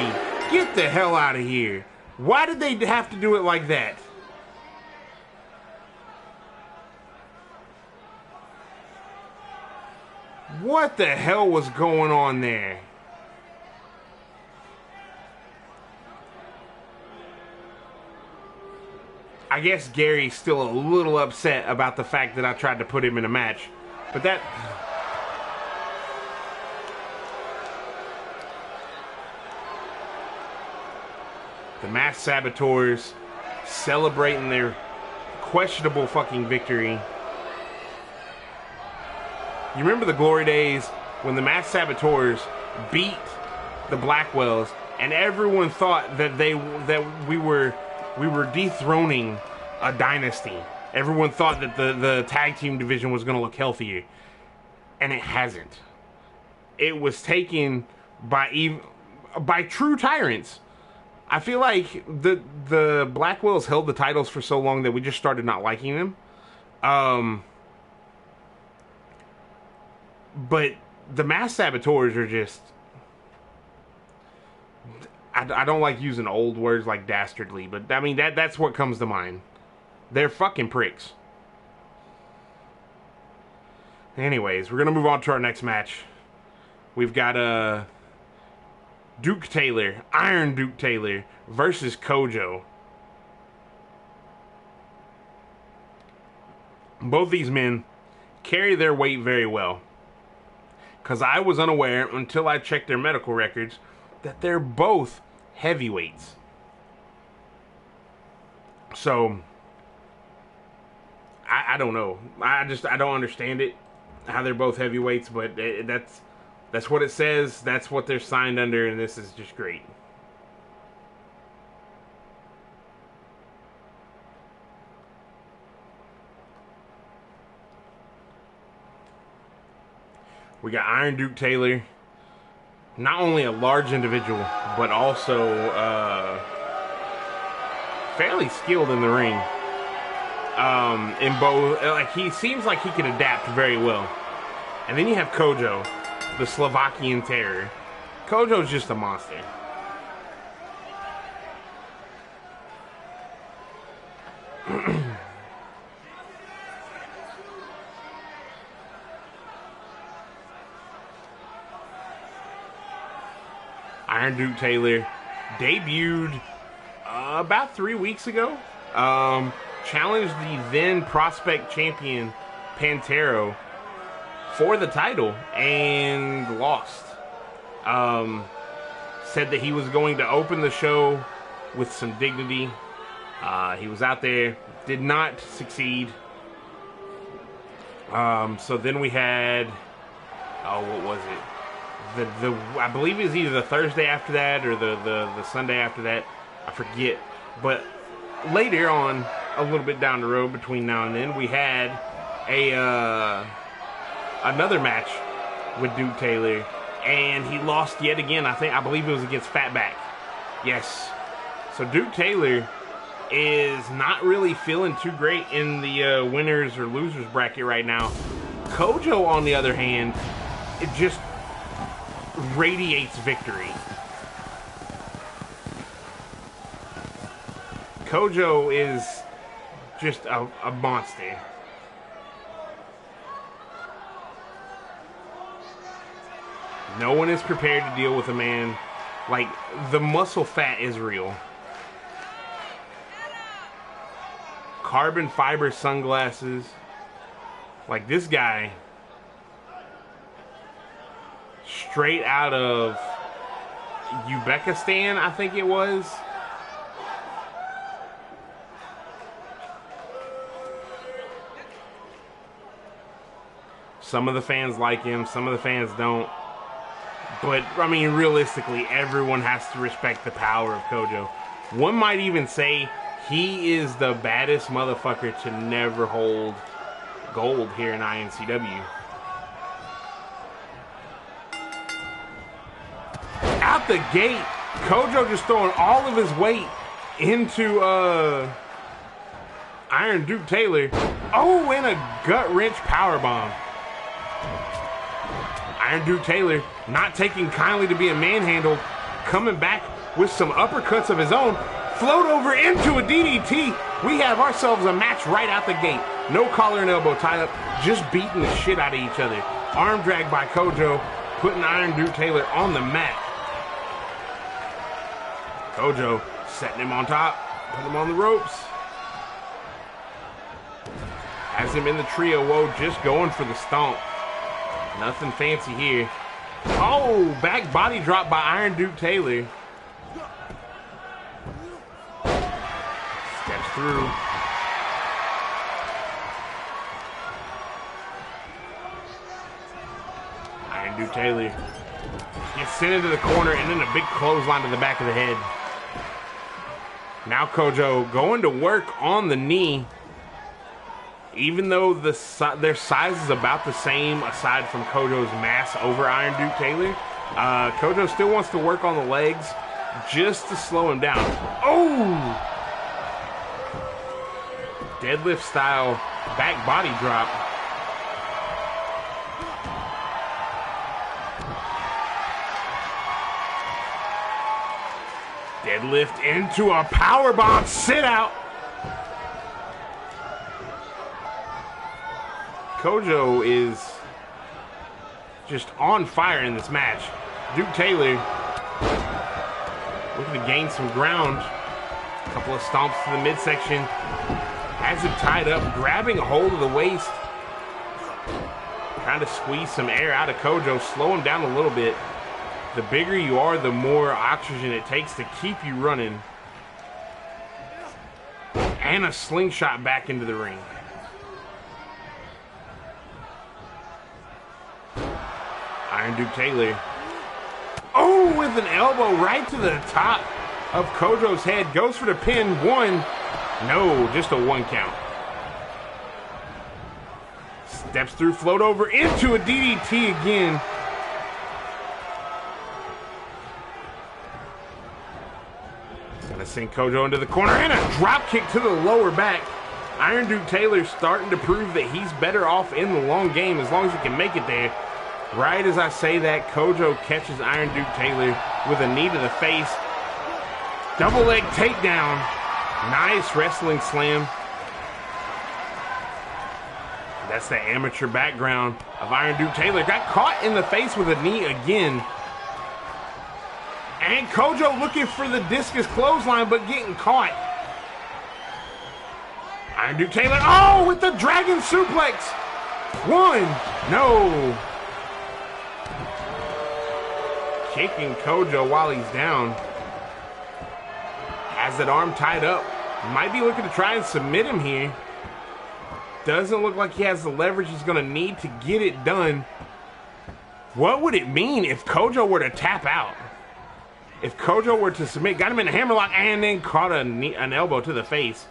Get the hell out of here. Why did they have to do it like that? What the hell was going on there? I guess Gary's still a little upset about the fact that I tried to put him in a match. But that... The Masked Saboteurs celebrating their questionable fucking victory. You remember the glory days when the Masked Saboteurs beat the Blackwells, and everyone thought that we were dethroning a dynasty. Everyone thought that the tag team division was going to look healthier, and it hasn't. It was taken by true tyrants. I feel like the Blackwells held the titles for so long that we just started not liking them. But the Masked Saboteurs are just... I don't like using old words like dastardly, but I mean, that's what comes to mind. They're fucking pricks. Anyways, we're going to move on to our next match. We've got Duke Taylor, Iron Duke Taylor versus Kodjoe. Both these men carry their weight very well. Because I was unaware until I checked their medical records that they're both heavyweights. So, I don't know. I don't understand it, how they're both heavyweights, but that's what it says. That's what they're signed under, and this is just great. We got Iron Duke Taylor, not only a large individual, but also fairly skilled in the ring. In both, like, he seems like he can adapt very well. And then you have Kodjoe, the Slovakian terror. Kodjoe's just a monster. Iron Duke Taylor debuted about 3 weeks ago. Challenged the then prospect champion Pantero for the title and lost. Said that he was going to open the show with some dignity. He was out there, did not succeed. So then we had, what was it? I believe it was either the Thursday after that or the Sunday after that. I forget. But later on, a little bit down the road between now and then, we had another match with Duke Taylor, and he lost yet again. I believe it was against Fatback. Yes. So Duke Taylor is not really feeling too great in the winners or losers bracket right now. Kodjoe, on the other hand, it just radiates victory. Kodjoe is just a monster. No one is prepared to deal with a man like the muscle fat is real. Carbon fiber sunglasses. Like this guy, straight out of Uzbekistan, I think it was. Some of the fans like him, some of the fans don't. But, I mean, realistically, everyone has to respect the power of Kodjoe. One might even say he is the baddest motherfucker to never hold gold here in iNCW. Out the gate, Kodjoe just throwing all of his weight into Iron Duke Taylor. Oh, and a gut-wrench powerbomb. Iron Duke Taylor not taking kindly to being manhandled, coming back with some uppercuts of his own. Float over into a DDT. We have ourselves a match right out the gate. No collar and elbow tie up, just beating the shit out of each other. Arm drag by Kodjoe, putting Iron Duke Taylor on the mat. Kodjoe setting him on top, putting him on the ropes. Has him in the trio woe, just going for the stomp. Nothing fancy here. Oh, back body drop by Iron Duke Taylor. Steps through. Iron Duke Taylor gets sent into the corner and then a big clothesline to the back of the head. Now Kodjoe going to work on the knee. Even though their size is about the same, aside from Kodjoe's mass over Iron Duke Taylor, Kodjoe still wants to work on the legs just to slow him down. Oh! Deadlift style back body drop. Deadlift into a powerbomb sit out. Kodjoe is just on fire in this match. Duke Taylor looking to gain some ground. A couple of stomps to the midsection. Has him tied up, grabbing a hold of the waist. Trying to squeeze some air out of Kodjoe, slow him down a little bit. The bigger you are, the more oxygen it takes to keep you running. And a slingshot back into the ring. Iron Duke Taylor. Oh, with an elbow right to the top of Kodjoe's head. Goes for the pin. One. No, just a 1 count. Steps through, float over into a DDT again. Gonna send Kodjoe into the corner and a drop kick to the lower back. Iron Duke Taylor starting to prove that he's better off in the long game as long as he can make it there. Right as I say that, Kodjoe catches Iron Duke Taylor with a knee to the face. Double leg takedown. Nice wrestling slam. That's the amateur background of Iron Duke Taylor. Got caught in the face with a knee again. And Kodjoe looking for the discus clothesline, but getting caught. Iron Duke Taylor, oh, with the dragon suplex. One, no. Kicking Kodjoe while he's down. Has that arm tied up. Might be looking to try and submit him here. Doesn't look like he has the leverage he's going to need to get it done. What would it mean if Kodjoe were to tap out? If Kodjoe were to submit, got him in a hammerlock, and then caught an elbow to the face.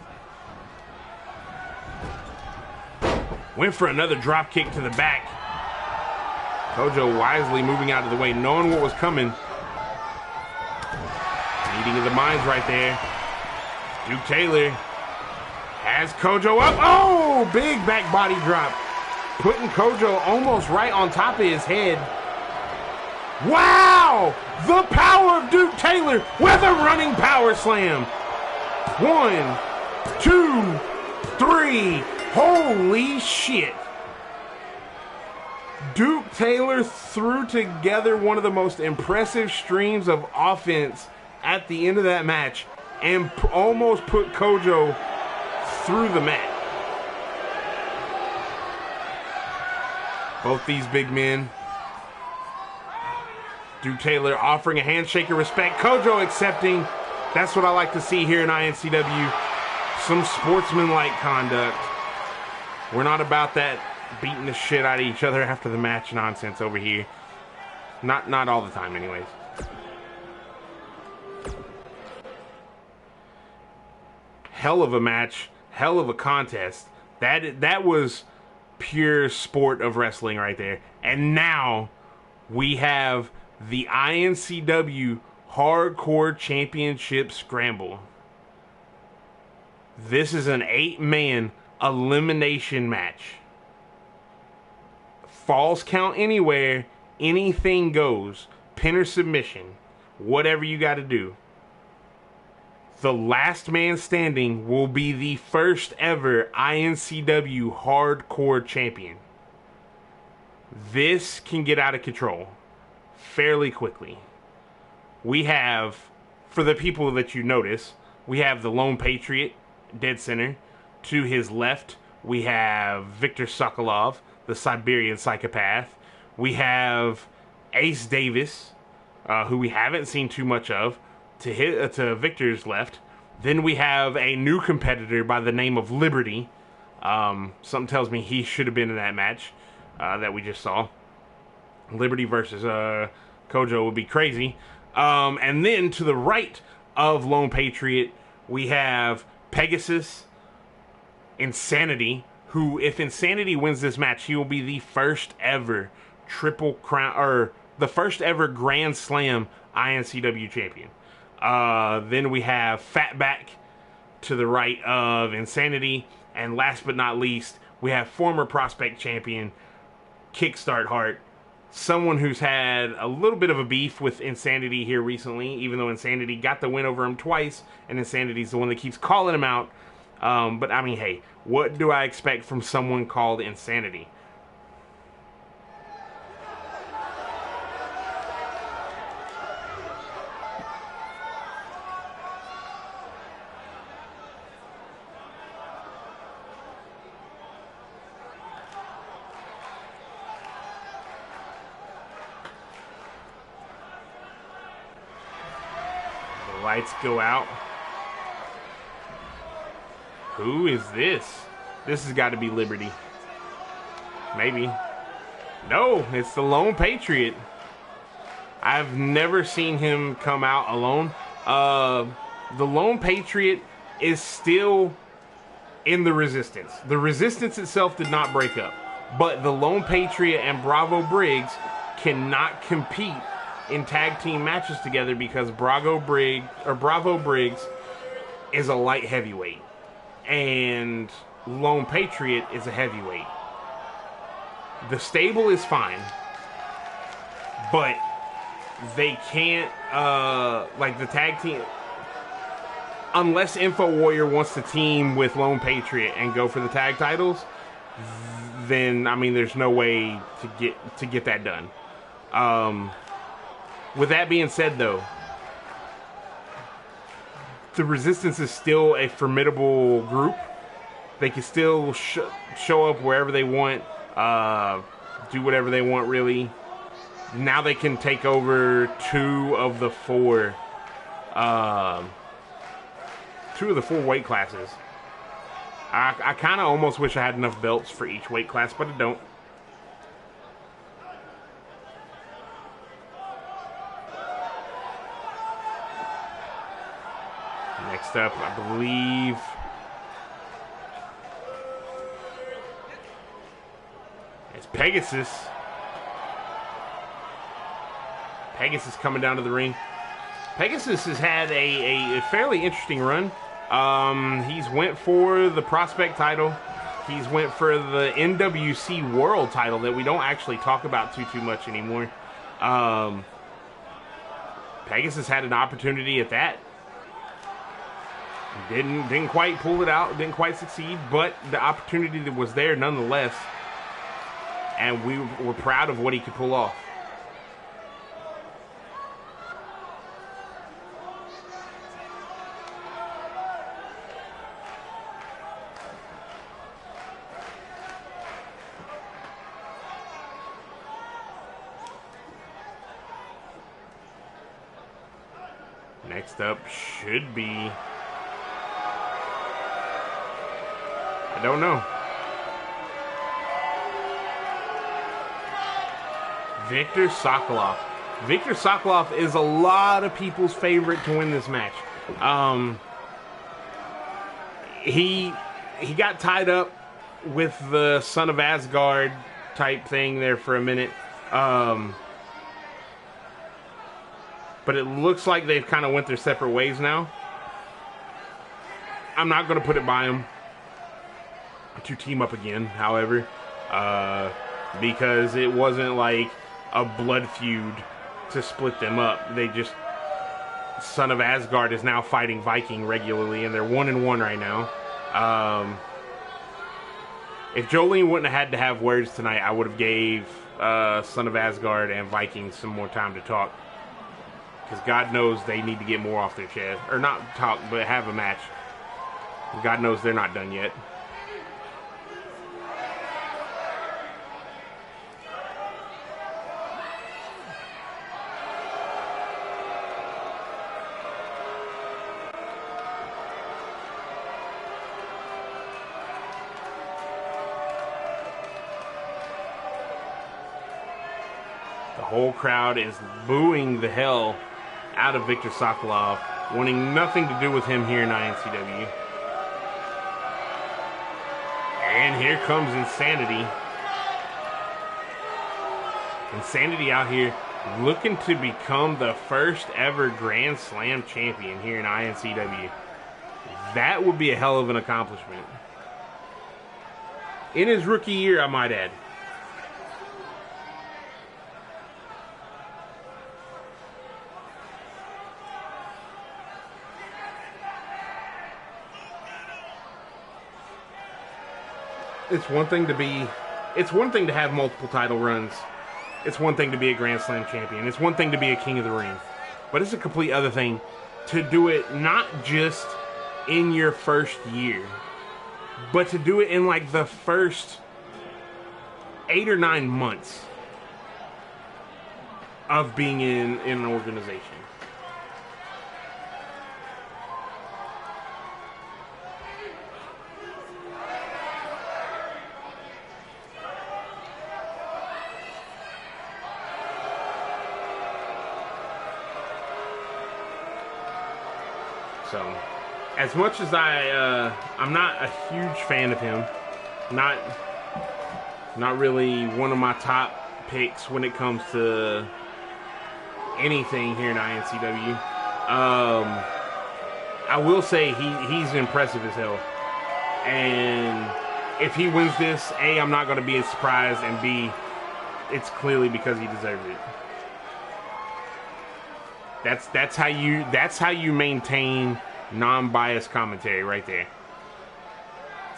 Went for another drop kick to the back. Kodjoe wisely moving out of the way, knowing what was coming. Meeting of the minds right there. Duke Taylor has Kodjoe up. Oh, big back body drop. Putting Kodjoe almost right on top of his head. Wow! The power of Duke Taylor with a running power slam. 1, 2, 3. Holy shit. Duke Taylor threw together one of the most impressive streams of offense at the end of that match and almost put Kodjoe through the mat. Both these big men. Duke Taylor offering a handshake of respect. Kodjoe accepting. That's what I like to see here in iNCW. Some sportsmanlike conduct. We're not about that beating the shit out of each other after the match nonsense over here. Not all the time anyways. Hell of a match. Hell of a contest. That was pure sport of wrestling right there. And now we have the iNCW Hardcore Championship Scramble. This is an 8-man elimination match. Falls count anywhere, anything goes. Pin or submission, whatever you got to do. The last man standing will be the first ever iNCW Hardcore Champion. This can get out of control fairly quickly. We have, for the people that you notice, we have the Lone Patriot, dead center. To his left, we have Victor Sokolov, the Siberian Psychopath. We have Ace Davis, who we haven't seen too much of, to Victor's left. Then we have a new competitor by the name of Liberty. Something tells me he should have been in that match that we just saw. Liberty versus Kodjoe would be crazy. And then to the right of Lone Patriot, we have Pegasus, Insanity, who, if Insanity wins this match, he will be the first ever Triple Crown, or the first ever Grand Slam iNCW champion. Then we have Fatback to the right of Insanity. And last but not least, we have former Prospect champion Kickstart Hart. Someone who's had a little bit of a beef with Insanity here recently, even though Insanity got the win over him twice, and Insanity's the one that keeps calling him out. But I mean, hey, what do I expect from someone called Insanity? The lights go out. Who is this? This has got to be Liberty. Maybe. No, it's the Lone Patriot. I've never seen him come out alone. The Lone Patriot is still in the Resistance. The Resistance itself did not break up. But the Lone Patriot and Bravo Briggs cannot compete in tag team matches together because Bravo Briggs is a light heavyweight. And Lone Patriot is a heavyweight. The stable is fine, but they can't, like the tag team, unless Info Warrior wants to team with Lone Patriot and go for the tag titles, then, I mean, there's no way to get that done. With that being said, though, the Resistance is still a formidable group. They can still show up wherever they want, do whatever they want, really. Now they can take over two of the four weight classes. I kind of almost wish I had enough belts for each weight class, but I don't. Next up, I believe... it's Pegasus. Pegasus coming down to the ring. Pegasus has had a fairly interesting run. He's went for the Prospect title. He's went for the NWC World title that we don't actually talk about too much anymore. Pegasus had an opportunity at that. Didn't quite pull it out, didn't quite succeed, but the opportunity that was there nonetheless. And we were proud of what he could pull off. Next up should be... I don't know. Viktor Sokolov. Viktor Sokolov is a lot of people's favorite to win this match. He got tied up with the Son of Asgard type thing there for a minute. But it looks like they've kind of went their separate ways now. I'm not going to put it by them to team up again, however, because it wasn't like a blood feud to split them up. They just... Son of Asgard is now fighting Viking regularly, and they're 1-1 right now. If Jolene wouldn't have had to have words tonight, I would have gave Son of Asgard and Viking some more time to talk. Because God knows they need to get more off their chest. Or not talk, but have a match. God knows they're not done yet. The whole crowd is booing the hell out of Viktor Sokolov, wanting nothing to do with him here in iNCW. And here comes Insanity. Insanity out here looking to become the first ever Grand Slam champion here in iNCW. That would be a hell of an accomplishment. In his rookie year, I might add. It's one thing to have multiple title runs. It's one thing to be a Grand Slam champion. It's one thing to be a King of the Ring. But it's a complete other thing to do it not just in your first year, but to do it in like the first 8 or 9 months of being in an organization. So, as much as I'm not a huge fan of him, not really one of my top picks when it comes to anything here in iNCW. I will say he's impressive as hell, and if he wins this, A, I'm not going to be as surprised, and B, it's clearly because he deserves it. That's how you maintain non-biased commentary right there.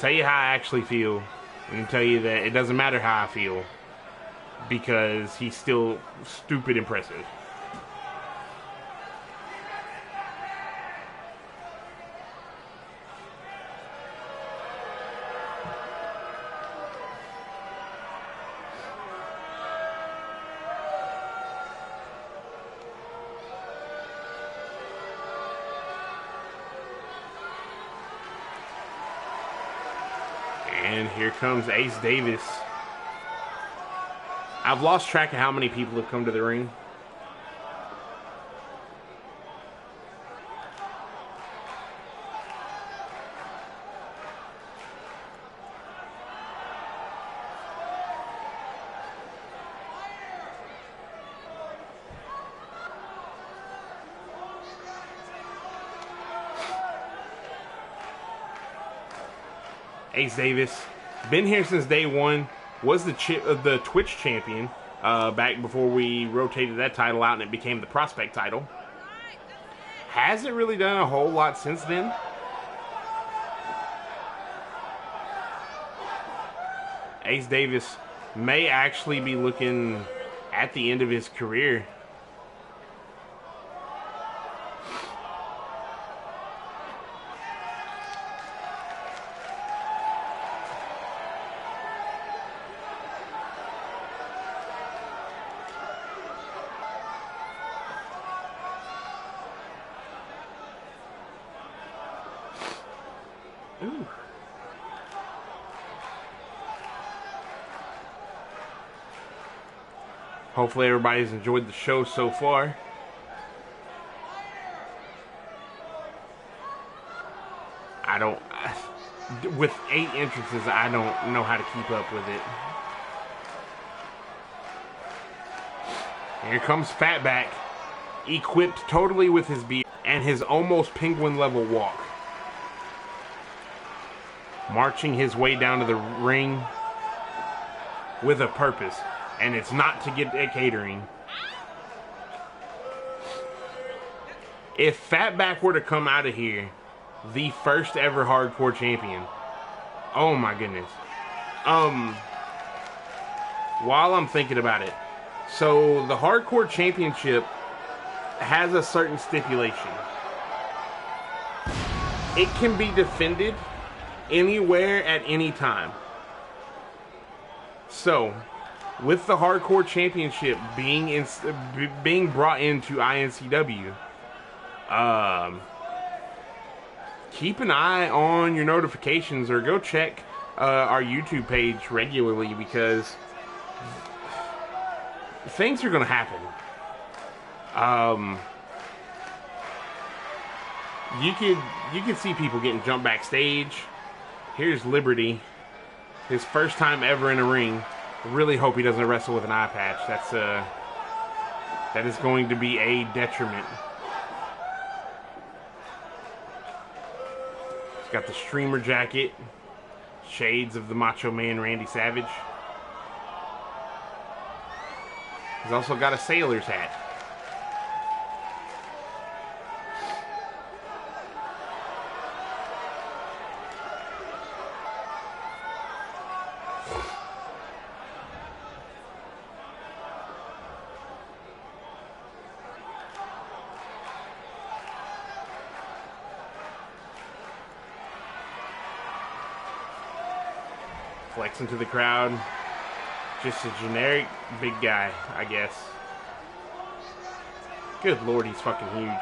Tell you how I actually feel, and tell you that it doesn't matter how I feel, because he's still stupid impressive. And here comes Ace Davis. I've lost track of how many people have come to the ring. Ace Davis, been here since day one, was the Twitch champion back before we rotated that title out and it became the Prospect title. Hasn't really done a whole lot since then. Ace Davis may actually be looking at the end of his career. Ooh. Hopefully everybody's enjoyed the show so far. With 8 entrances, I don't know how to keep up with it. Here comes Fatback, equipped totally with his beard and his almost penguin level walk. Marching his way down to the ring with a purpose, and it's not to get at catering. If Fatback were to come out of here the first ever hardcore champion, oh my goodness. While I'm thinking about it, so the hardcore championship has a certain stipulation. It can be defended anywhere at any time. So, with the hardcore championship being brought into iNCW, keep an eye on your notifications or go check our YouTube page regularly, because things are going to happen. You could see people getting jumped backstage. Here's Liberty, his first time ever in a ring. Really hope he doesn't wrestle with an eye patch. That is going to be a detriment. He's got the streamer jacket, shades of the Macho Man Randy Savage. He's also got a sailor's hat. Flexing to the crowd. Just a generic big guy, I guess. Good Lord, he's fucking huge.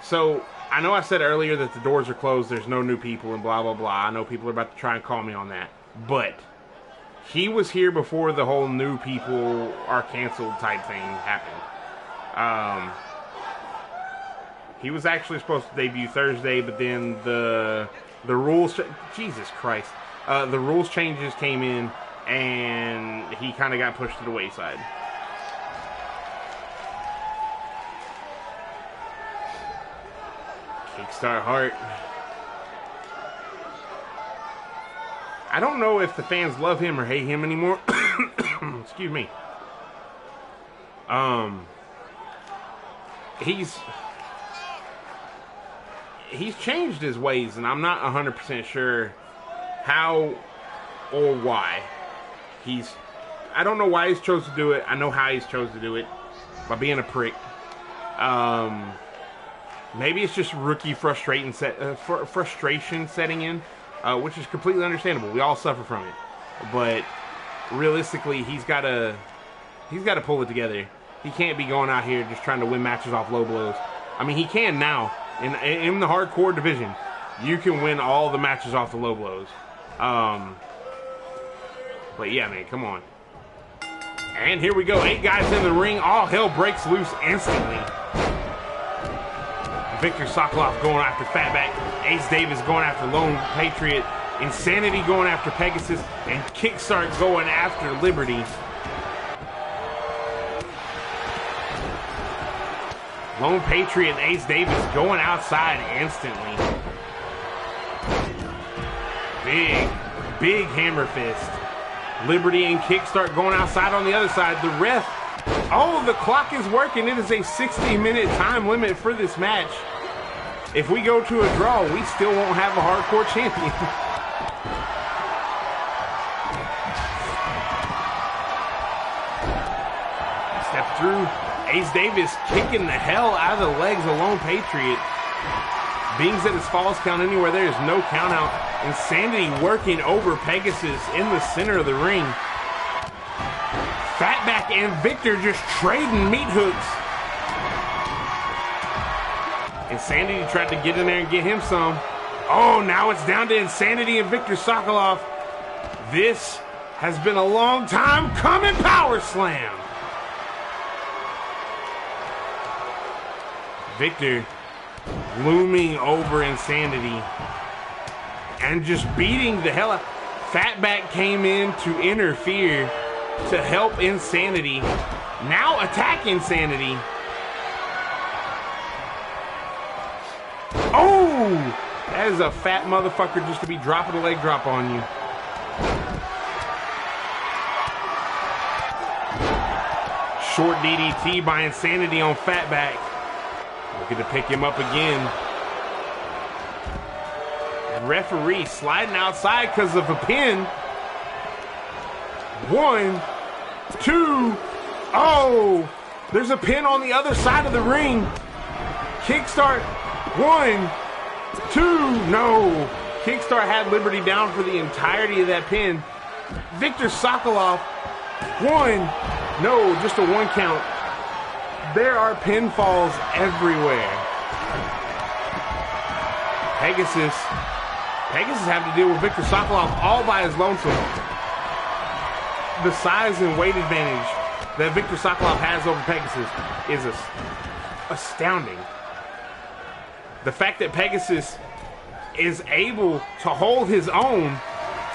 So, I know I said earlier that the doors are closed, there's no new people and blah blah blah. I know people are about to try and call me on that. But he was here before the whole new people are canceled type thing happened. He was actually supposed to debut Thursday, but then the rules, Jesus Christ, the rules changes came in, and he kind of got pushed to the wayside. Kickstart Hart. I don't know if the fans love him or hate him anymore. Excuse me. He's changed his ways, and I'm not 100% sure how or why. I don't know why he's chose to do it. I know how he's chose to do it, by being a prick. Maybe it's just rookie frustration setting in, which is completely understandable. We all suffer from it, but realistically, he's got to pull it together. He can't be going out here just trying to win matches off low blows. I mean, he can now, In the hardcore division, you can win all the matches off the low blows. But yeah, man, come on. And here we go, 8 guys in the ring. All hell breaks loose instantly. Victor Sokolov going after Fatback. Ace Davis going after Lone Patriot. Insanity going after Pegasus. And Kickstart going after Liberty. Lone Patriot and Ace Davis going outside instantly. Big hammer fist. Liberty and Kickstart going outside on the other side. The ref, oh, the clock is working. It is a 60-minute time limit for this match. If we go to a draw, we still won't have a hardcore champion. Step through. Ace Davis kicking the hell out of the legs of Lone Patriot. Being that his falls count anywhere, there is no count out. Insanity working over Pegasus in the center of the ring. Fatback and Victor just trading meat hooks. Insanity tried to get in there and get him some. Oh, now it's down to Insanity and Victor Sokolov. This has been a long time coming. Power slam. Victor looming over Insanity and just beating the hell out. Fatback came in to interfere to help Insanity. Now attack Insanity. Oh! That is a fat motherfucker just to be dropping a leg drop on you. Short DDT by Insanity on Fatback. Looking to pick him up again. Referee sliding outside because of a pin. 1, 2. Oh! There's a pin on the other side of the ring. Kickstart. 1, 2. No. Kickstart had Liberty down for the entirety of that pin. Victor Sokolov. 1. No, just a 1 count. There are pinfalls everywhere. Pegasus having to deal with Victor Sokolov all by his lonesome. The size and weight advantage that Victor Sokolov has over Pegasus is astounding. The fact that Pegasus is able to hold his own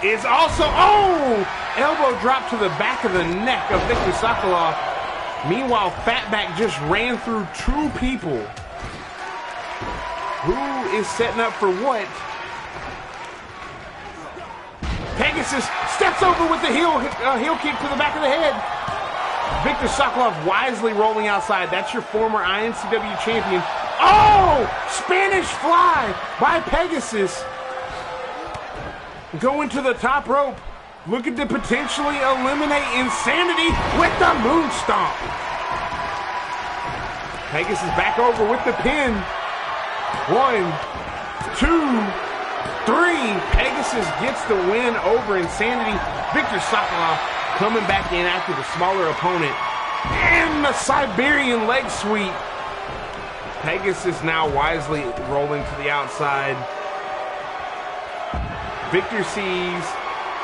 is also, oh! Elbow drop to the back of the neck of Victor Sokolov. Meanwhile, Fatback just ran through 2 people. Who is setting up for what? Pegasus steps over with the heel kick to the back of the head. Victor Sokolov wisely rolling outside. That's your former iNCW champion. Oh! Spanish fly by Pegasus. Going to the top rope. Looking to potentially eliminate Insanity with the moon stomp. Pegasus back over with the pin. 1, 2, 3. Pegasus gets the win over Insanity. Victor Sokolov coming back in after the smaller opponent. And the Siberian leg sweep. Pegasus now wisely rolling to the outside. Victor sees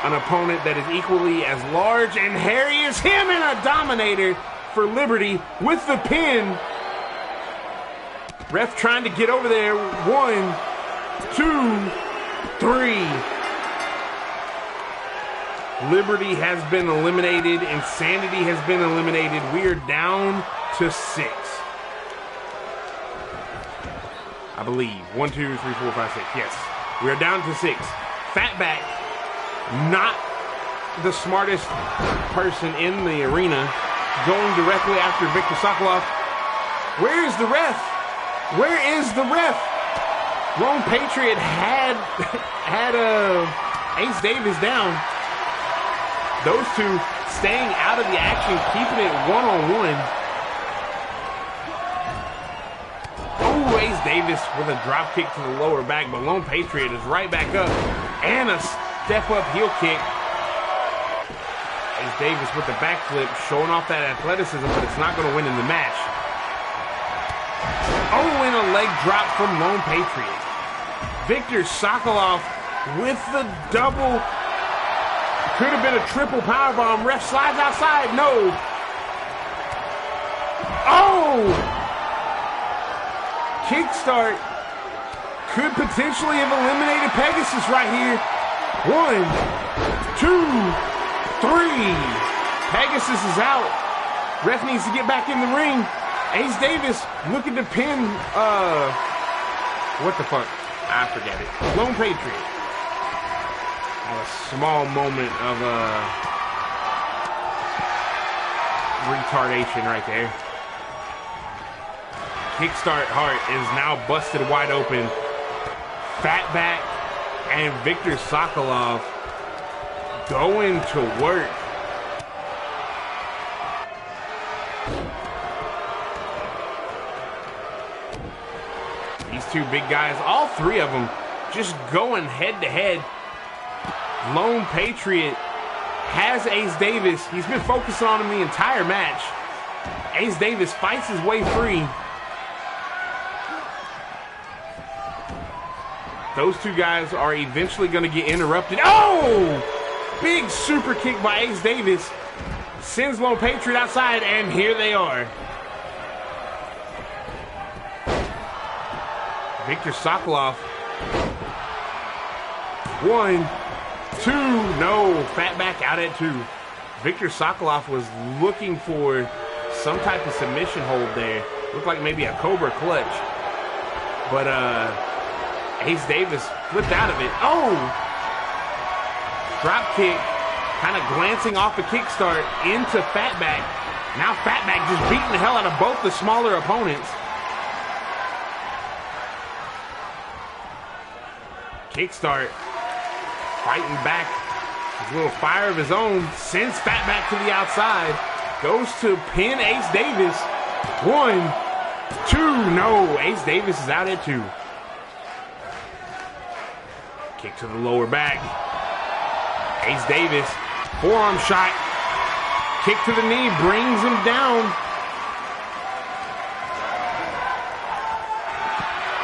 an opponent that is equally as large and hairy as him, and a dominator for Liberty with the pin. Ref trying to get over there. 1, 2, 3. Liberty has been eliminated. Insanity has been eliminated. We are down to 6. I believe. 1, 2, 3, 4, 5, 6. Yes. We are down to 6. Fatback, not the smartest person in the arena, going directly after Victor Sokolov. Where is the ref? Where is the ref? Lone Patriot had Ace Davis down. Those two staying out of the action, keeping it 1-on-1. Oh, Ace Davis with a drop kick to the lower back, but Lone Patriot is right back up. And a step-up heel kick. Ace Davis with the backflip, showing off that athleticism, but it's not going to win in the match. Oh, and a leg drop from Lone Patriot. Victor Sokolov with the double. Could have been a triple powerbomb. Ref slides outside. No. Oh! Kickstart could potentially have eliminated Pegasus right here. 1, 2, 3. Pegasus is out. Ref needs to get back in the ring. Ace Davis looking to pin, what the fuck? I forget it. Lone Patriot. A small moment of retardation right there. Kickstart Heart is now busted wide open. Fatback and Victor Sokolov going to work. These two big guys, all three of them, just going head to head. Lone Patriot has Ace Davis. He's been focusing on him the entire match. Ace Davis fights his way free. Those two guys are eventually going to get interrupted. Oh! Big super kick by Ace Davis. Sends Lone Patriot outside, and here they are. Victor Sokolov. 1, 2, no. Fatback out at 2. Victor Sokolov was looking for some type of submission hold there. Looked like maybe a Cobra clutch. But Ace Davis flipped out of it. Oh! Drop kick, kind of glancing off the kickstart into Fatback. Now Fatback just beating the hell out of both the smaller opponents. Kickstart, fighting back. His little fire of his own, sends Fatback to the outside. Goes to pin Ace Davis. 1, 2, no. Ace Davis is out at 2. Kick to the lower back. Ace Davis, forearm shot. Kick to the knee, brings him down.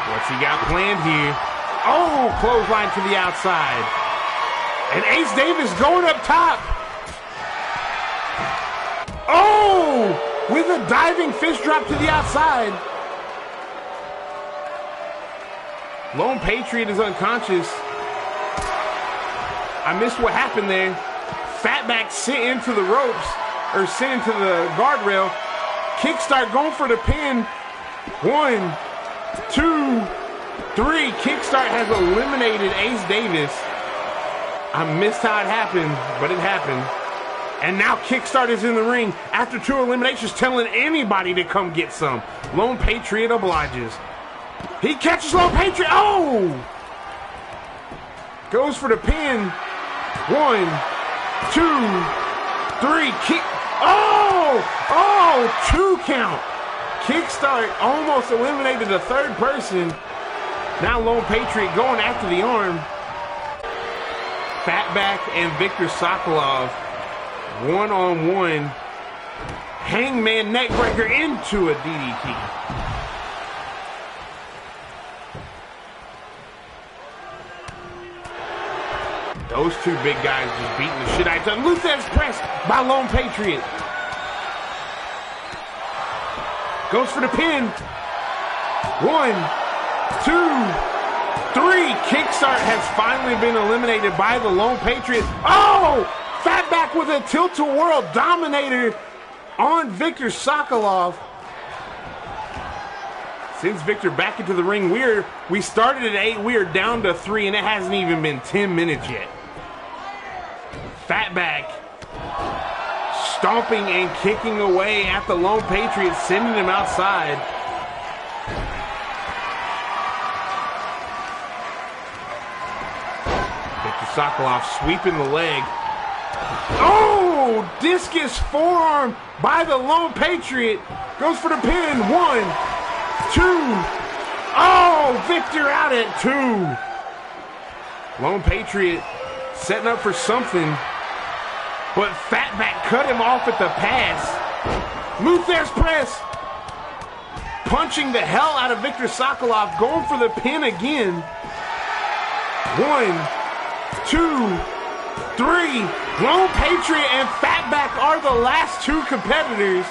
What's he got planned here? Oh, clothesline to the outside. And Ace Davis going up top. Oh, with a diving fist drop to the outside. Lone Patriot is unconscious. I missed what happened there. Fatback sent into the ropes, or sent into the guardrail. Kickstart going for the pin. 1, 2, 3. Kickstart has eliminated Ace Davis. I missed how it happened, but it happened. And now Kickstart is in the ring after 2 eliminations, telling anybody to come get some. Lone Patriot obliges. He catches Lone Patriot. Oh! Goes for the pin. 1, 2, 3. Kick. Oh! Oh! 2 count. Kickstart almost eliminated the third person. Now Lone Patriot going after the arm. Fatback and Victor Sokolov, 1-on-1. Hangman neckbreaker into a DDT. Those two big guys just beating the shit out of each other. Luthez press by Lone Patriot. Goes for the pin. 1, 2, 3. Kickstart has finally been eliminated by the Lone Patriot. Oh! Fatback with a tilt-a-whirl dominator on Victor Sokolov. Sends Victor back into the ring. We started at 8. We are down to 3, and it hasn't even been 10 minutes yet. Fatback stomping and kicking away at the Lone Patriot, sending him outside. Victor Sokolov sweeping the leg. Oh! Discus forearm by the Lone Patriot. Goes for the pin. 1, 2. Oh! Victor out at 2. Lone Patriot setting up for something. But Fatback cut him off at the pass. Luthez press. punching the hell out of Victor Sokolov, going for the pin again. 1, 2, 3. Lone Patriot and Fatback are the last two competitors.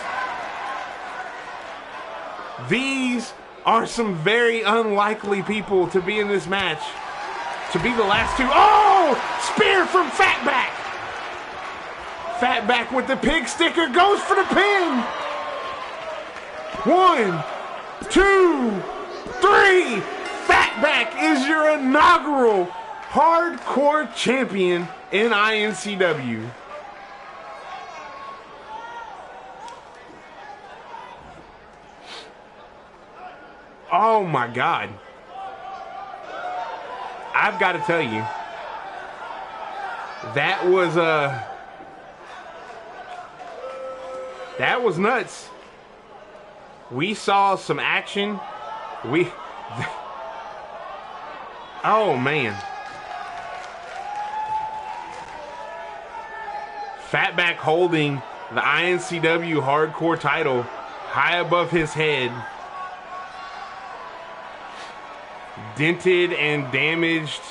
These are some very unlikely people to be in this match. To be the last two. Oh! Spear from Fatback! Fatback with the pig sticker goes for the pin! 1, 2, 3! Fatback is your inaugural hardcore champion in iNCW. Oh my God. I've got to tell you, that was nuts. We saw some action. Oh man. Fatback holding the iNCW hardcore title high above his head. Dented and damaged,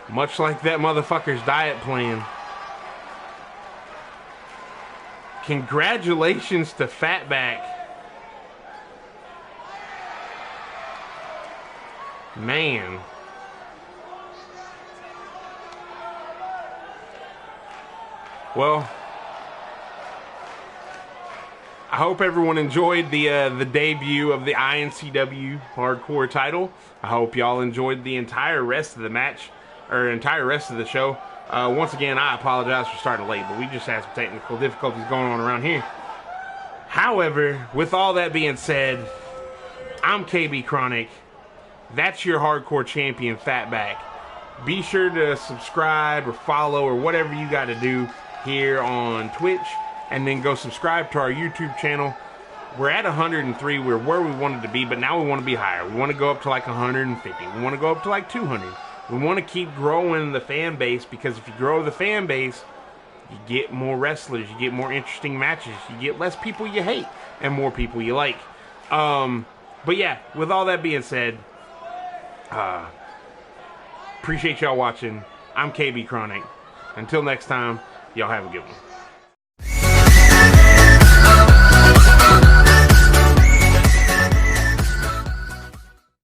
much like that motherfucker's diet plan. Congratulations to Fatback. Man. Well, I hope everyone enjoyed the debut of the iNCW hardcore title. I hope y'all enjoyed the entire rest of the match, or entire rest of the show. Once again, I apologize for starting late, but we just had some technical difficulties going on around here. However, with all that being said, I'm KB Chronic. That's your hardcore champion, Fatback. Be sure to subscribe or follow or whatever you got to do here on Twitch. And then go subscribe to our YouTube channel. We're at 103. We're where we wanted to be, but now we want to be higher. We want to go up to like 150. We want to go up to like 200. We want to keep growing the fan base, because if you grow the fan base, you get more wrestlers, you get more interesting matches, you get less people you hate, and more people you like. But yeah, with all that being said, appreciate y'all watching. I'm KB Chronic. Until next time, y'all have a good one.